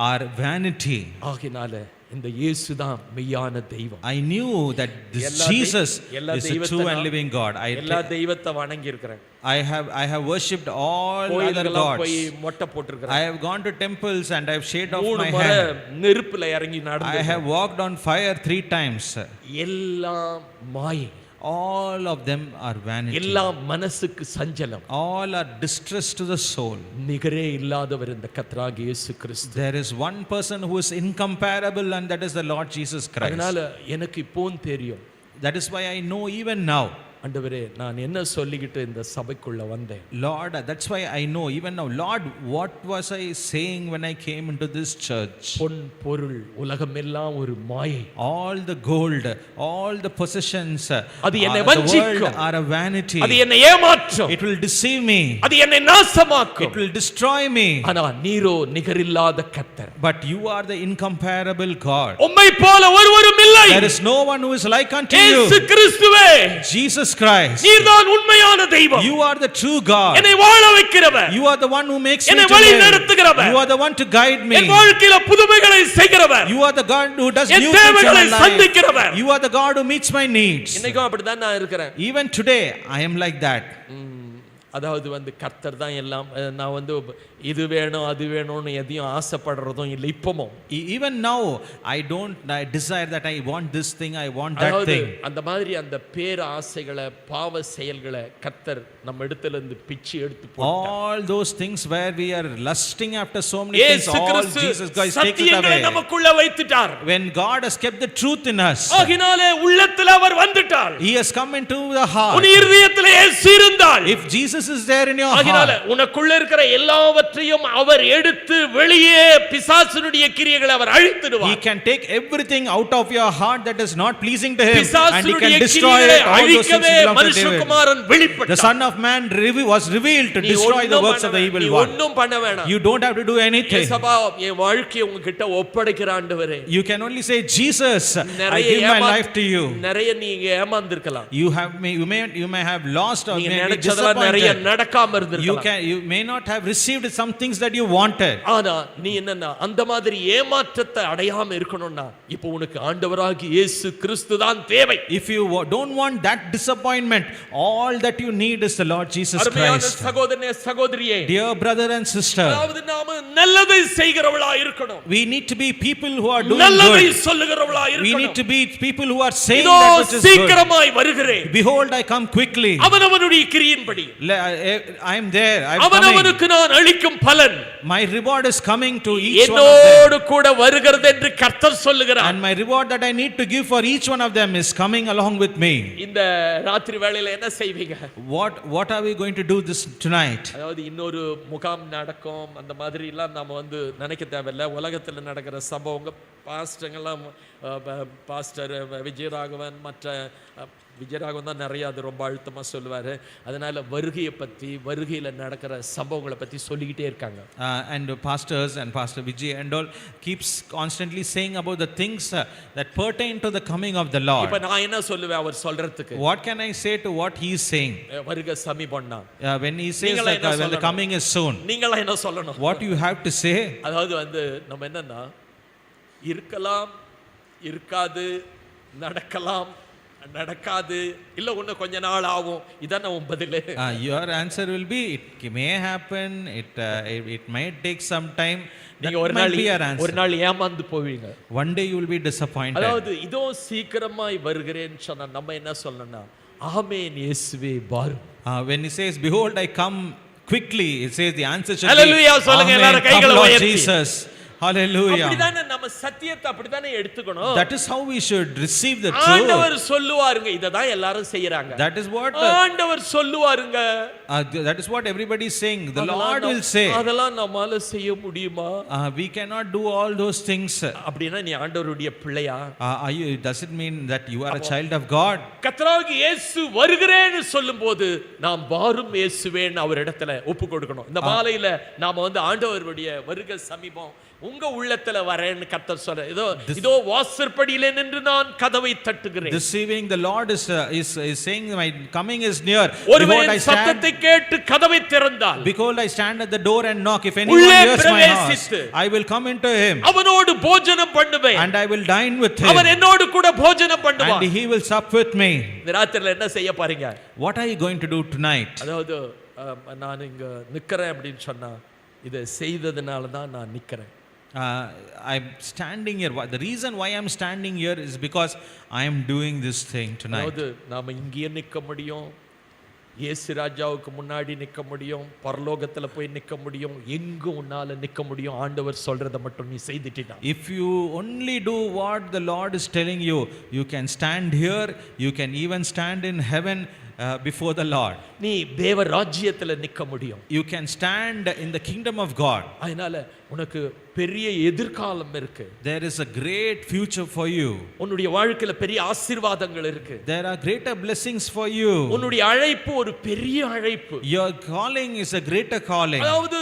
are vanity. ஆகினால இந்த இயேசுதான் மெய்யான தெய்வம். I knew that this Jesus is the true and living God. எல்லா தெய்வத்தை வணங்கி இருக்கிறேன். I have worshipped all other gods. போய் மொட்டை போட்டுருக்கிறேன். I have gone to temples and I have shaved off my முறை hair. நெருப்புல இறங்கி நடந்து. I have walked on fire 3 times. எல்லாம் மாயை. All of them are vanity. எல்லாம் மனசுக்கு சஞ்சலம். All are distress to the soul. நிகரே இல்லாதவர் இந்த கர்த்தராகிய இயேசு கிறிஸ்து. There is one person who is incomparable and that is the Lord Jesus Christ. அதனால எனக்கு இப்போவும் தெரியும். That is why I know even now. ஆண்டவரே நான் என்ன சொல்லிக்கிட்டு இந்த சபைக்குள்ள வந்தேன்? Lord, that's why I know even now, Lord, what was I saying when I came into this church? பொன் பொருள் உலகமெல்லாம் ஒரு மாயை. All the gold, all the possessions, அது என்னை the world வஞ்சிக்கும். are a vanity. அது என்னை ஏமாற்றும். It will deceive me. அது என்னை நாசமாக்கும். It will destroy me. ஆனா நீரோ நிகரில்லாத கர்த்தர். But you are the incomparable God. உம்மை போல ஒருவரும் இல்லை. There is no one who is like unto you. இயேசு கிறிஸ்துவே, Jesus Christ. நீர்தான் உண்மையான தெய்வம். You are the true God. என்னை வாழ வைக்கிறவர். You are the one who makes me என்னை to வழி live. நடத்துகிறவர். You are the one to guide me. என் வாழ்க்கையில புதுமைகளை செய்கிறவர். You are the God who does N new things in தேவைகளை my life. சந்திக்கிறவர். You are the God who meets my needs. இன்னைக்கும் அப்படிதான் நான் இருக்கிறேன். Even today I am like that. அதாவது கர்த்தர் தான் எல்லாம். நான் இது வேணும் அது வேணும்னு எதையும் ஆசைப்படுறதும் இல்லை இப்பவும். Even now I desire that I want this thing, I want that thing. அந்த மாதிரி அந்த பேர் ஆசைகளை பாவ செயல்களை கர்த்தர் நம்ம இடத்துல இருந்து பிச்சு எடுத்து போட்டார். All those things where we are lusting after so many things, all Jesus Christ takes it away. நமக்குள்ள வைத்துட்டார். When God has kept the truth in us, ஆகினாலே உள்ளத்துல அவர் வந்துட்டார். He has come into the heart. உன் இதயத்திலே இயேசு இருந்தால், If Jesus is there in your ஆகினாலே heart, உனக்குள்ள இருக்கிற எல்லாவற்றையும் அவர் எடுத்து வெளியே பிசாசுனுடைய கிரியைகளை அவர் அழித்திடுவார். He can take everything out of your heart that is not pleasing to Him, and He can பிசாசுனுடைய destroy கிரியைகளை it. All those things அழிக்கவே belong to David. மனுஷகுமாரன் வெளிப்பட்டார். The Son of Man was revealed to destroy the works of the evil நீ one. ஒண்ணும் பண்ண வேண்டாம். You don't have to do anything. இயேசுவா, என் வாழ்க்கையை உங்ககிட்ட ஒப்படைக்கிற ஆண்டவரே. You can only say, Jesus, I give my life to you. நிறைய நீங்க ஏமாந்திருக்கலாம். You may have lost or நீங்க may be நினைச்சதெல்லாம் நிறைய disappointed. நடக்காம இருந்திருக்கலாம். You may not have received some things that you wanted. ஆனா நீ என்னன்னா அந்த மாதிரி ஏமாற்றத்தை அடையாம இருக்கணும்னா இப்போ உனக்கு ஆண்டவராகிய இயேசு கிறிஸ்து தான் தேவை. If you don't want that disappointment, all that you need is the Lord Jesus அருமையான Christ. சகோதரனே சகோதரியே, Dear brother and sister, அதாவது நாம நல்லதை செய்கிறவளா இருக்கணும். we need to be people who are doing நல்லதை good. சொல்லுகிறவளா இருக்கணும். We need to be people who are saying இதோ that which is good. சீக்கிரமாய் வருகிறேன். Behold, I come quickly. அவனவனுடைய கிரியின்படி I am there. I am coming. அவனவனுக்கு நான் அளிக்கும் பலன் My reward is coming to each one of them. என்னோடு கூட வருகிறது என்று கர்த்தர் சொல்லுகிறார். And my reward that I need to give for each one of them is coming along with me. இந்த ராத்திரி வேளையில என்ன செய்வீங்க? What are we going to do this tonight? அதாவது இன்னொரு முகாம் நடக்கும் அந்த மாதிரி எல்லாம் நாம நினைக்க தேவையில்லை. உலகத்துல நடக்கிற சம்பவங்க பாஸ்டர் விஜயராகவன் மற்ற விஜயராகவன் தான் நிறைய அது ரொம்ப அழுத்தமா சொல்லுவாரு. அதனால வருகையை பத்தி வருகையில நடக்கிற சம்பவங்களை பத்தி சொல்லிக்கிட்டே இருக்காங்க. And pastors and Pastor Vijay and all keeps constantly saying about the things that pertain to the coming of the Lord. இப்ப நான் என்ன சொல்லுவேன் அவர் சொல்றதுக்கு? What can I say to what he is saying? வருகை சமீபம்னா when he says that when the coming is soon, நீங்களா என்ன சொல்லணும்? what you have to say? அதாவது நம்ம என்னன்னா இருக்கலாம், இருக்காது, நடக்கலாம், நடக்காது, இல்ல இன்னும் கொஞ்ச நாள் ஆகும், இதான உன் பதில். Your answer will be it may happen, it might take some time. நீங்க ஒரு நாள் ஏமாந்து போவீங்க. One day you will be disappointed. அதாவது இதோ சீக்கிரமாய் வருகிறேன்னு சொன்னா நம்ம என்ன சொல்லணும்னா ஆமென் இயேசுவே வாரும். When he says behold I come quickly, it says the answer should Hallelujah be சொல்லுங்க எல்லாரும் கைகளை உயர்த்தி. Jesus. Hallelujah. அப்படிதானே நம்ம சத்தியத்தை அப்படிதானே எடுத்துக்கணும். That is how we should receive the truth. ஆண்டவர் சொல்லுவாருங்க, இததான் எல்லாரும் செய்யறாங்க. That is what ஆண்டவர் சொல்லுவாருங்க. That is what everybody is saying. The Lord will say. அதெல்லாம் நம்மால செய்ய முடியுமா? We cannot do all those things. அப்படினா நீ ஆண்டவருடைய பிள்ளையா? Does it mean that you are a child of God? கர்த்தராகிய இயேசு வருகிறேன்னு சொல்லும்போது நாம் வாரும் இயேசுவேன்னு அவரிடத்துல ஒப்பு கொடுக்கணும். இந்த மாலையில நாம ஆண்டவருடைய வருகை சமீபம் உங்க உள்ளத்துல வரேன்னு கர்த்தர் சொல்றார். இதோ வாசற்படியிலே நின்று நான் கதவை தட்டுகிறேன். This evening the Lord is saying my coming is near. ஒருவன் சத்தத்தை கேட்டு கதவை திறந்தால், behold I stand at the door and knock. If anyone hears my voice, I will come into him. அவனோடு போஜனம் பண்ணுவேன். And I will dine with him. அவன் என்னோடு கூட போஜனம் பண்ணுவான். And he will sup with me. இந்த ராத்திரில என்ன செய்ய போறீங்க? What are you going to do tonight? அதாவது நான் இங்க நிக்கிறேன் அப்படினு சொன்னா இதை செய்ததனால தான் நான் நிக்கிறேன். I'm standing here. The reason why I'm standing here is because I am doing this thing tonight. நாம இங்கே நிக்க முடியும், இயேசு ராஜாவுக்கு முன்னாடி நிக்க முடியும், பரலோகத்துல போய் நிக்க முடியும், எங்க உன்னால நிக்க முடியும். ஆண்டவர் சொல்றத மட்டும் நீ செய்துட்டீனா. If you only do what the Lord is telling you, you can stand here, you can even stand in heaven. before the Lord. நீ தேவ ராஜ்யத்துல நிக்க முடியும். You can stand in the kingdom of God. அதனால உனக்கு பெரிய எதிர்காலம் இருக்கு. There is a great future for you. உன்னுடைய வாழ்க்கையில பெரிய ஆசீர்வாதங்கள் இருக்கு. There are greater blessings for you. உன்னுடைய அழைப்பு ஒரு பெரிய அழைப்பு. Your calling is a greater calling. அதாவது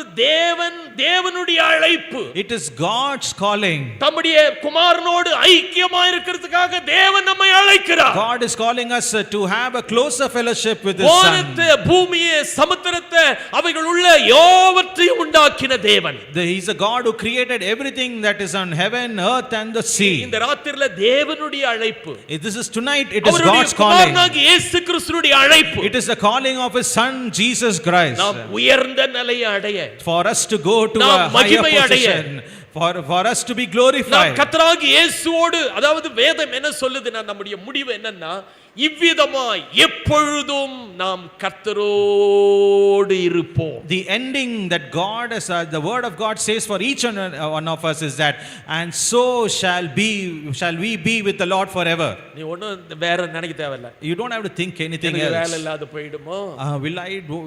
தேவனுடைய அழைப்பு. It is God's calling. தம்முடைய குமாரனோடு ஐக்கியமா இருக்கிறதுக்காக தேவன் நம்மை அழைக்கிறார். God is calling us to have a closer fellowship with His Son. வானத்தை பூமியை சமுத்திரத்தை அவைகள் உள்ள யாவற்றையும் உண்டாக்கின தேவன். He is a God who created everything that is on heaven, earth and the sea. இந்த ராத்திரில தேவனுடைய அழைப்பு. This is tonight, it is God's calling. குமாரனாகிய இயேசு கிறிஸ்துவினுடைய அழைப்பு. It is the calling of His Son Jesus Christ. நாம் உயர்ந்த நிலையை அடைய. For us to go to a higher position. For us to be glorified. நாம் கர்த்தராகிய இயேசுவோடு, அதாவது வேதம் என்ன சொல்லுதுன்னா நம்முடைய முடிவு என்னன்னா இவ்விதமாய் எப்பொழுதும் நாம் கர்த்தரோடு இருப்போம். The ending that God has, the word of God says for each one of us is that, and so shall we be with the Lord forever. நீ ஒண்ணும் வேற நினைக்க தேவையில்லை. You don't have to think anything else. வேலை இல்லாத போய்டுமோ?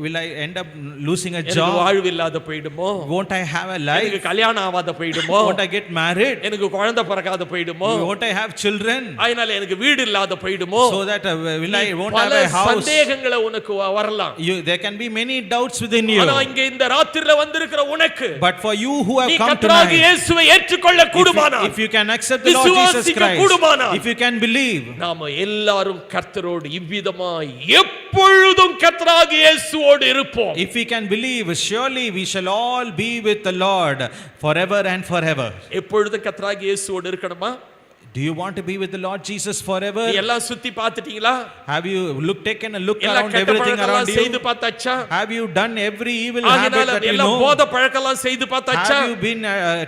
Will I end up losing a job? எனக்கு வாழ்வு இல்லாத போய்டுமோ? Won't I have a life? எனக்கு கல்யாணம் ஆகாத போய்டுமோ? Won't I get married? எனக்கு குழந்தை பிறக்காத போய்டுமோ? Won't I have children? அதனால எனக்கு வீடு இல்லாத போய்டுமோ? So that won't have a house. சந்தேகங்களை உனக்கு வரலாம். There can be many doubts within you. ஆனா இங்க இந்த ராத்திரில வந்திருக்கிற உனக்கு, but for you who have come tonight, கர்த்தராகிய இயேசுவை ஏற்றுக்கொள்ள கூடுமானா, if you can accept the Lord Jesus Christ, if you can believe, நாம எல்லாரும் கர்த்தரோடு இவ்விதமாய் எப்பொழுதும் கர்த்தராகிய இயேசுவோடு இருப்போம். if we can believe, surely we shall all be with the Lord forever and forever. எப்பொழுதும் கர்த்தராகிய இயேசுவோடு இருக்கணுமா? Do you want to be with the Lord Jesus forever? எல்லாம் சுத்தி பார்த்துட்டீங்களா? Have you taken a look around everything around you? செய்து பார்த்தாச்சா? Have you done every evil habit that you know? போத பழக்கலாம் செய்து பார்த்தாச்சா? Have you been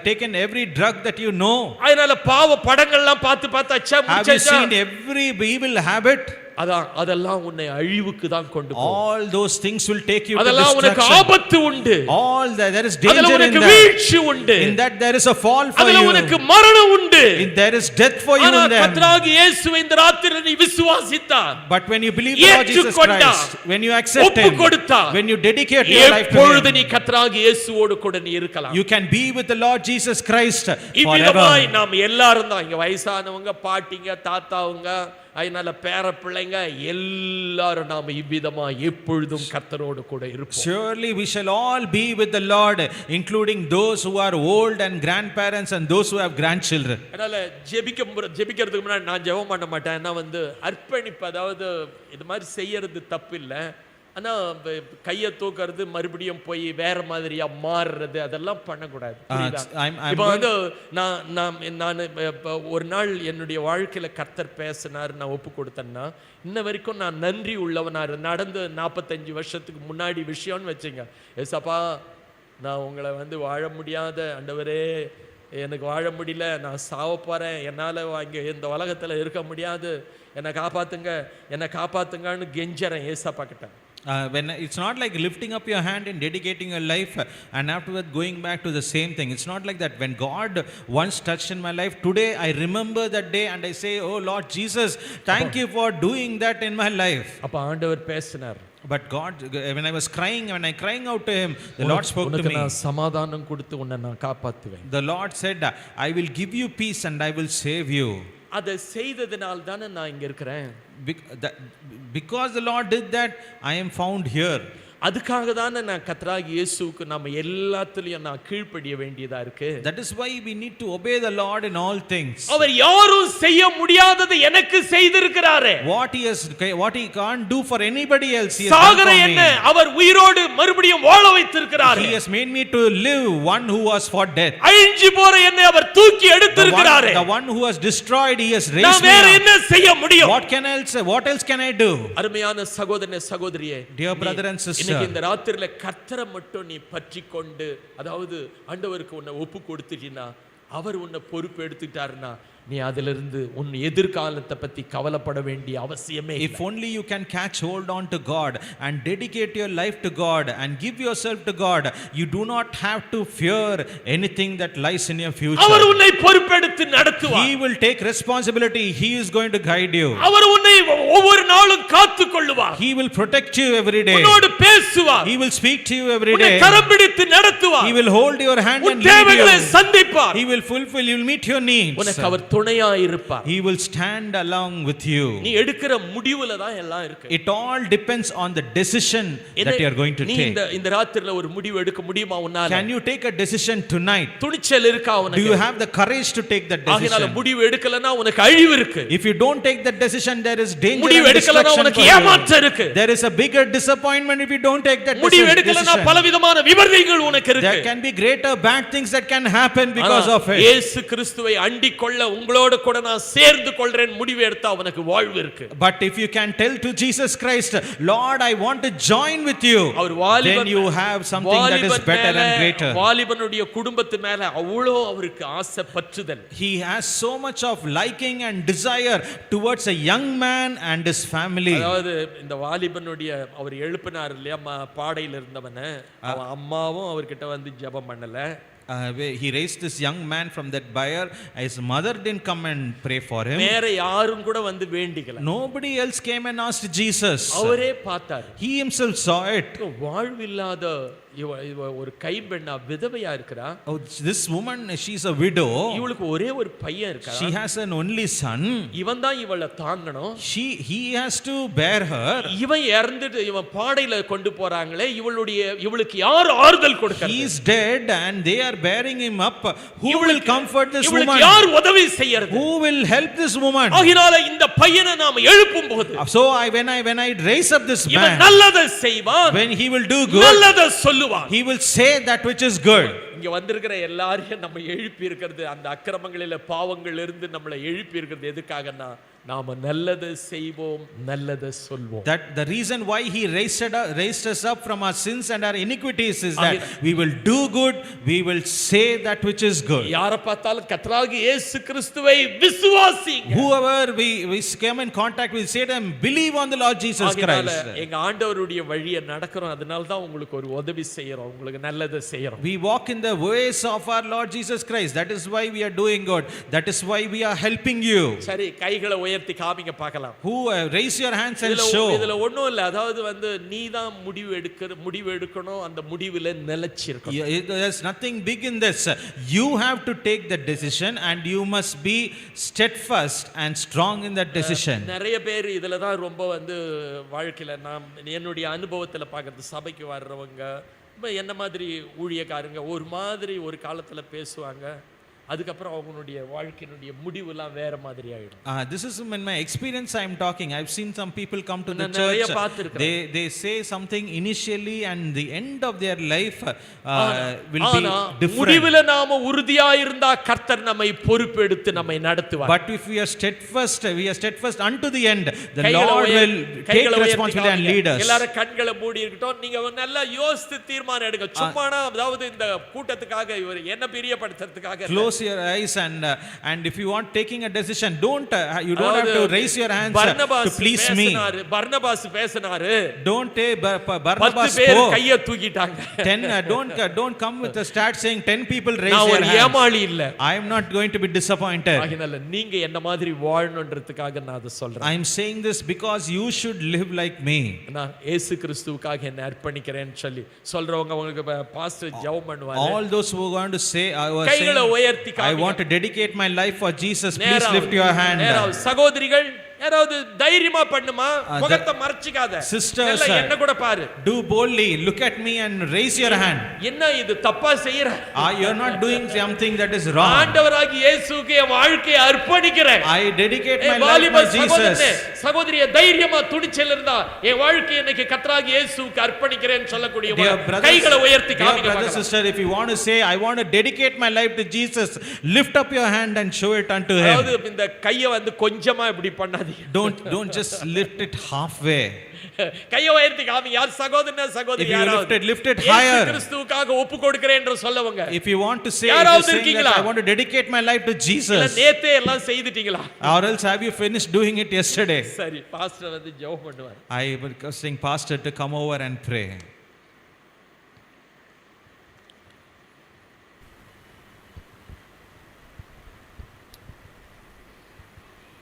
taken every drug that you know? அதனால பாவ படங்கள்லாம் பார்த்தாச்சா? Have you seen every evil habit? அதெல்லாம் உன்னை அழிவுக்கு தான் கொண்டு போகும். All those things will take you to அதெல்லாம் உனக்கு ஆபத்து உண்டு. All there is danger in that. உனக்கு வீழ்ச்சி உண்டு. In that there is a fall for you. அதெல்லாம் உனக்கு மரணம் உண்டு. There is death for you in them. கர்த்தராகிய இயேசுவை இந்த ராத்திரியில் நீ விசுவாசித்தால், but when you believe in Lord Jesus Christ, when you accept Him, when you dedicate your life to Him, எப்பொழுது நீ கர்த்தராகிய இயேசுவோடு கூட நீ இருக்கலாம். you can be with the Lord Jesus Christ forever. இவ்விதமாய் நாம் எல்லாரும் தான், இங்க வயசானவங்க, பாட்டிங்க, தாத்தாவுங்க, அதனால பேர பிள்ளைங்க எல்லாரும் நாம இவ்விதமா எப்பொழுதும் கர்த்தரோடு கூட இருப்போம். Surely we shall all be with the Lord, including those who are old and grandparents and those who have grandchildren. அதனால ஜெபிக்கிறதுக்கு முன்னாடி நான் ஜெபம் பண்ண மாட்டேன். நான் அர்ப்பணிப்பு, அதாவது இது மாதிரி செய்யறது தப்பு இல்லை. ஆனா கையை தூக்கிறது, மறுபடியும் போய் வேற மாதிரியா மாறுறது, அதெல்லாம் பண்ணக்கூடாது. இப்போ நான் ஒரு நாள் என்னுடைய வாழ்க்கையில கர்த்தர் பேசினார், நான் ஒப்பு கொடுத்தேன்னா இன்ன வரைக்கும் நான் நன்றி உள்ளவனார். நடந்து 45 வருஷத்துக்கு முன்னாடி விஷயம்னு வச்சுங்க. ஏசப்பா, நான் உங்களை வாழ முடியாத ஆண்டவரே, எனக்கு வாழ முடியல, நான் சாவ போறேன், என்னால் இங்கே இந்த உலகத்தில் இருக்க முடியாது, என்னை காப்பாத்துங்கன்னு கெஞ்சறேன் ஏசப்பா கிட்ட. When it's not like lifting up your hand and dedicating your life and afterward going back to the same thing. It's not like that. When God once touched in my life, today I remember that day and I say, oh Lord Jesus, thank you for doing that in my life. அப்ப ஆண்டவர் பேசினார். But God, when I was crying out to Him, the Lord spoke to me. நான் சமாதானம் கொடுத்து உன்னை நான் காப்பாத்துவேன். The Lord said, I will give you peace and I will save you. அதை செய்ததனால் தானே நான் இங்க இருக்கிறேன். Because the Lord did that, I am found here. அதுக்காக தானே நான் கர்த்தராகிய இயேசுவுக்கு நம்ம எல்லாத்துலயும் நான் கீழ்ப்படிய வேண்டியதா இருக்கு. That is why we need to obey the Lord in all things. அவர் யாரும் செய்ய முடியாததை எனக்கு செய்திருக்கிறாரே. What he can't do for anybody else, he has done for me. என்ன அவர் உயிரோடு மறுபடியும் வாழ வைத்திருக்கிறார். He has made me to live, one who was for death. அழிஞ்சு போற என்னை அவர் தூக்கி எடுத்திருக்கிறார். The one who was destroyed, he has raised me. நான் வேற என்ன செய்ய முடியும்? What else can I do? அருமையான சகோதரனே, சகோதரியே, dear brother and sister, இந்த ராத்திரில கர்த்தரை மட்டும் நீ பற்றிக்கொண்டு, அதாவது ஆண்டவருக்கு உன்னை ஒப்பு கொடுத்துட்டீனா, அவர் உன்னை பொறுப்பு எடுத்துட்டாருன்னா நீ அதிலிருந்து உன் எதிர்காலத்தை பத்தி கவலைப்பட வேண்டிய அவசியமே இல்லை. If only you can catch hold on to God and dedicate your life to God and give yourself to God, you do not have to fear anything that lies in your future. அவர் உன்னை பொறுப்பெடுத்து நடத்துவார். நடத்துவார். He will take responsibility. He is going to guide you. அவர் உன்னை ஒவ்வொரு நாளும் காத்துக் கொள்ளுவார். He will protect you every day. உன்னோடு பேசுவார். He will speak to you every உன்னை day. கரம் பிடித்து நடத்துவார். He will hold your hand உன் and lead தேவைகளை you. சந்திப்பார். He will fulfill, he will meet your needs. உனக்கு அவர் துணையாய் இருப்பார். He will stand along with you. நீ எடுக்கிற முடிவுல தான் எல்லாம் இருக்கு. It all depends on the decision that you are going to நீ take. இந்த ராத்திரில ஒரு முடிவு எடுக்க முடியுமா உன்னால? Can you take a decision tonight? துணிச்சல் இருக்கா Do உனக்கு? you have the courage to take that ஆகையால decision? முடிவு எடுக்கலனா உனக்கு அழிவு இருக்கு. If you don't take that decision, there is danger முடிவு and எடுக்கலனா destruction உனக்கு for you. ஏமாற்றம் இருக்கு. There is a bigger disappointment if you don't take that முடிவு decision. எடுக்கலனா பலவிதமான விபரீதங்கள் உனக்கு இருக்கு. There can be greater bad things that can happen because of it. இயேசு கிறிஸ்துவை அண்டிக் கொள்ள உங்களோடு கூட நான் சேர்ந்து கொள்றேன் முடிவு எடுத்தா உனக்கு வாழ்வு இருக்கு. But if you can tell to Jesus Christ, Lord, I want to join with you, then you have something that is better and greater. வாலிபனுடைய குடும்பத்து மேல அவ்வளோ அவருக்கு ஆசை பற்றுதல். He has so much of liking and desire towards a young man and his family. அதாவது இந்த வாலிபனுடைய அவர் எழுப்பினார் இல்லையா பாடையில இருந்தவன, அவன் அம்மாவும் அவர்கிட்ட வந்து ஜெபம் பண்ணல. He raised this young man from that buyer. His mother didn't come and pray for him. வேற யாரும் கூட வந்து வேண்டிக்கல. Nobody else came and asked Jesus. அவரே பார்த்தார். He himself saw it. வாழ்வில்லாத இவ ஒரு கைம்பெண்ணா விதவையா இருக்கறா. Oh, this woman, she is a widow. இவளுக்கு ஒரே ஒரு பையன் இருக்கா. She has an only son. இவன் தான் இவளை தாங்கணும். He has to bear her. இவன் இறந்துட்டு இவன் பாடையில கொண்டு போறாங்களே, இவளுக்கு யார் ஆறுதல் கொடுக்கிறது? He is dead and they are bearing him up. Who will comfort this woman? இவளுக்கு யார் உதவி செய்யறது? Who will help this woman? ஆகினால இந்த பையனை நாம எழுப்பும் போது, so when I raise up this இவன் man, நல்லதை செய்வான். when he will do good, நல்லதை சொல்லுவான். he will say that which is good. இங்க வந்திருக்கிற எல்லாரையும் நம்ம எழுப்பி இருக்கிறது, அந்த அக்கிரமங்களில பாவங்கள் இருந்து நம்மளை எழுப்பி இருக்கிறது எதுக்காகன்னா, நாம நல்லதை செய்வோம், நல்லதை சொல்வோம். That the reason why he raised us up from our sins and our iniquities is that we will do good, we will say that which is good. யாரை பார்த்தாலும் கர்த்தராகிய இயேசு கிறிஸ்துவை விசுவாசிங்க. Whoever we come in contact with, say them, believe on the Lord Jesus Christ. எங்க ஆண்டவருடைய வழியை நடக்கிறோம், அதனால தான் உங்களுக்கு ஒரு உதவி செய்யறோம், உங்களுக்கு நல்லதை செய்யறோம். We walk in the ways of our Lord Jesus Christ. That is why we are doing good. That is why we are helping you. சரி, கைகளை உயர்த்தி காமிங்க பார்க்கலாம். Who raise your hands and show. இதுல ஒண்ணும் இல்ல, அதாவது வந்து நீ தான் முடிவு எடுக்கணும், அந்த முடிவுல நிலைச்சிருக்கணும். There's nothing big in this. You have to take the decision and you must be steadfast and strong in that decision. நிறைய பேர் இதுல தான் ரொம்ப வந்து வாழ்க்கையில நான் என்னுடைய அனுபவத்துல பார்க்கிறது, சபைக்கு வர்றவங்க என்ன மாதிரி ஊழியக்காரங்க ஒரு மாதிரி ஒரு காலத்துல பேசுவாங்க, அதுக்கப்புறம் அவங்களுடைய வாழ்க்கையினுடைய முடிவுலாம் வேற மாதிரி ஆயிடும். This is in my experience I am talking. I've seen some people come to the church. They say something initially and the end of their life will be different. முடிவுல நாம உறுதியா இருந்தா கர்த்தர் நம்மை பொறுப்பெடுத்து நம்மை நடத்துவார். But if we are steadfast unto the end, the Lord will take responsibility and lead us. எல்லாரும் கண்களை மூடி இருக்கட்டும். நீங்க நல்லா யோசித்து தீர்மானம் எடுங்க. சும்மானா அதாவது இந்த கூட்டத்துக்காக இவர் என்ன பிரியப்படுத்துறதுக்காக close your eyes and if you want taking a decision, you don't have to raise your hands to please me. Barnabas பேசினாரு. Don't take Barnabas 10 பேர் கையை தூக்கிட்டாங்க. 10 don't come with a start saying 10 people raise their hands. நான் ஏமாளி இல்ல. I am not going to be disappointed. ஆகினால நீங்க என்ன மாதிரி வாழணும்ன்றதுக்காக நான் அத சொல்றேன். I am saying this because you should live like me. நான் இயேசு கிறிஸ்துவுக்காக என்ன அர்ப்பணிக்கிறேன்னு சொல்றவங்க உங்களுக்கு பாஸ்டர் ஜெபம் பண்ணுவாரு. All those who are going to say கைகளை உயர்த்தி I want to dedicate my life for Jesus. Please lift your hand. சகோதரிகள் யாராவது தைரியமா பண்ணுமா, முகத்தை மறைச்சிக்காத. Sisters, என்ன கூட பாரு. Do boldly, look at me and raise your hand. என்ன இது தப்பா செய்யற? You are not doing something that is wrong. ஆண்டவராகிய இயேசுவுக்கு என் வாழ்க்கையை அர்ப்பணிக்கிறேன். I dedicate my life to Jesus. சகோதரியே தைரியமா துணிச்சல் இருந்தா என் வாழ்க்கையை இன்னைக்கு கர்த்தராகிய இயேசுவுக்கு அர்ப்பணிக்கிறேன்னு சொல்லக்கூடிய கைகளை உயர்த்தி காமிங்க. Brother, sister, if you want to say I want to dedicate my life to Jesus, lift up your hand and show it unto him. அதாவது இந்த கையை வந்து கொஞ்சமா இப்படி பண்ணாதீங்க. Don't just lift it halfway. கையை உயர்த்தி காமி. யார் சகோதரனே சகோதரி யாராவது lift it higher. இயேசு கிறிஸ்துவுக்காக ஒப்பு கொடுக்கிறேன் என்று சொல்லவங்க. If you want to say that I want to dedicate my life to Jesus. நேத்தே எல்லாம் செய்துட்டீங்களா? Or else have you finished doing it yesterday? சரி, பாஸ்டர் வந்து ஜெபம் பண்ணுவார். I will requesting pastor to come over and pray.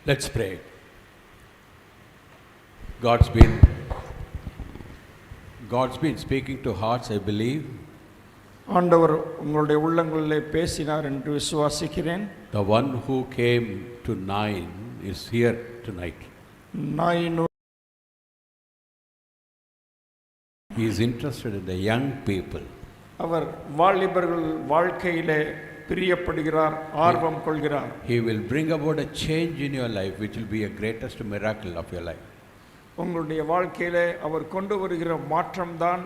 Let's pray. God's been speaking to hearts, I believe. ஆண்டவர் உங்களுடைய உள்ளங்களிலே பேசினார் என்று விசுவாசிக்கிறேன். The one who came to 9 is here tonight. He is interested in the young people. அவர் வாலிபர்கள் வாழ்க்கையிலே பிரியப்படுகிறார், ஆர்வம் கொள்கிறார். He will bring about a change in your life which will be a greatest miracle of your life. உங்களுடைய வாழ்க்கையிலே அவர் கொண்டு வருகிற மாற்றம் தான்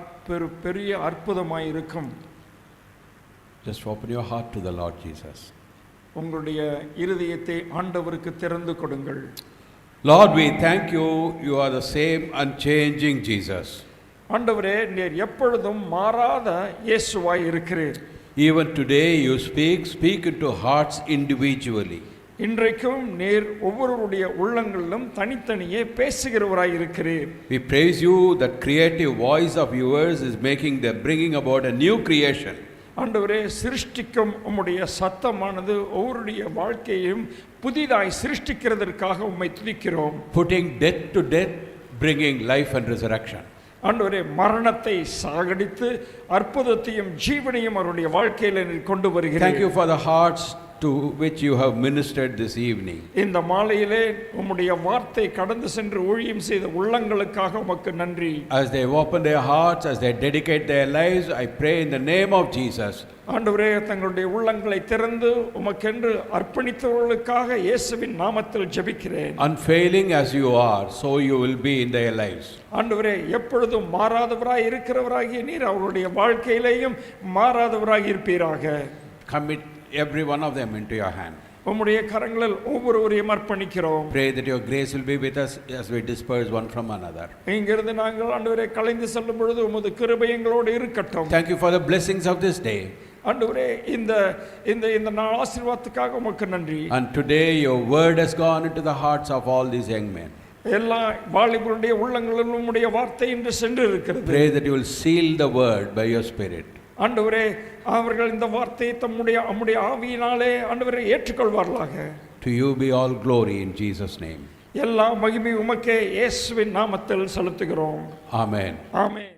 பெரிய அற்புதமாய் இருக்கும். Just open your heart to the Lord Jesus. உங்களுடைய இருதயத்தை ஆண்டவருக்கு திறந்து கொடுங்கள். Lord, we thank you. You are the same unchanging Jesus. ஆண்டவரே, நீர் எப்பொழுதும் மாறாத இயேசுவாய் இருக்கிறீர். Even today you speak into hearts individually. இன்றைக்கும் நீர் ஒவ்வொருவருடைய உள்ளங்களிலும் தனித்தனியே பேசுகிறவராய் இருக்கிறீர். We praise you that creative voice of yours is bringing about a new creation. ஆண்டவரே, சிருஷ்டிக்கும் உம்முடைய சத்தமானது ஒவ்வொருடைய வாழ்க்கையையும் புதிதாய் சிருஷ்டிக்கிறதற்காக உம்மை துதிக்கிறோம். Putting death to death, bringing life and resurrection. ஆண்டவரே, மரணத்தை சாகடித்து அற்புதத்தையும் ஜீவனையும் அவருடைய வாழ்க்கையில கொண்டு வருகிறீர். Thank you for the hearts to which you have ministered this evening. இந்த மாலையிலே உம்முடைய வார்த்தை கடந்து சென்று ஊழியம் செய்த உள்ளங்களுக்காக உமக்கு நன்றி. As they open their hearts, as they dedicate their lives, I pray in the name of Jesus. ஆண்டவரே, தங்களுடைய உள்ளங்களை திறந்து உமக்கென்று அர்ப்பணித்தவர்களுக்காக இயேசுவின் நாமத்தில் ஜெபிக்கிறேன். Unfailing as you are, so you will be in their lives. ஆண்டவரே, எப்பொழுதும் மாறாதவராய் இருக்கிறவராகிய நீர் அவருடைய வாழ்க்கையிலேயும் மாறாதவராய் இருப்பீராக. Commit every one of them into your hand. உம்முடைய கரங்களில் ஒவ்வொருவரையும் அர்ப்பணிக்கிறோம். Pray that your grace will be with us as we disperse one from another. இங்கிருந்து நாங்கள் ஆண்டவரே கலைந்து செல்லும் பொழுது உமது கிருபை எங்களோடு இருக்கட்டும். Thank you for the blessings of this day. ஆண்டவரே, இந்த இந்த இந்த நாள் ஆசீர்வாதத்துக்காக உமக்கு நன்றி. And today your word has gone into the hearts of all these young men. எல்லா வாலிபருடைய உள்ளங்களிலும் உம்முடைய வார்த்தை இன்று சென்று இருக்கிறது. Pray that you will seal the word by your spirit. ஆண்டவரே, அவர்கள் இந்த வார்த்தையை நம்முடைய ஆவியினாலே ஆண்டவரை ஏற்றுக்கொள்வார்களாக. To you be all glory in Jesus' name. எல்லா மகிமை உமக்கே இயேசுவின் நாமத்தில் செலுத்துகிறோம். Amen. ஆமென்.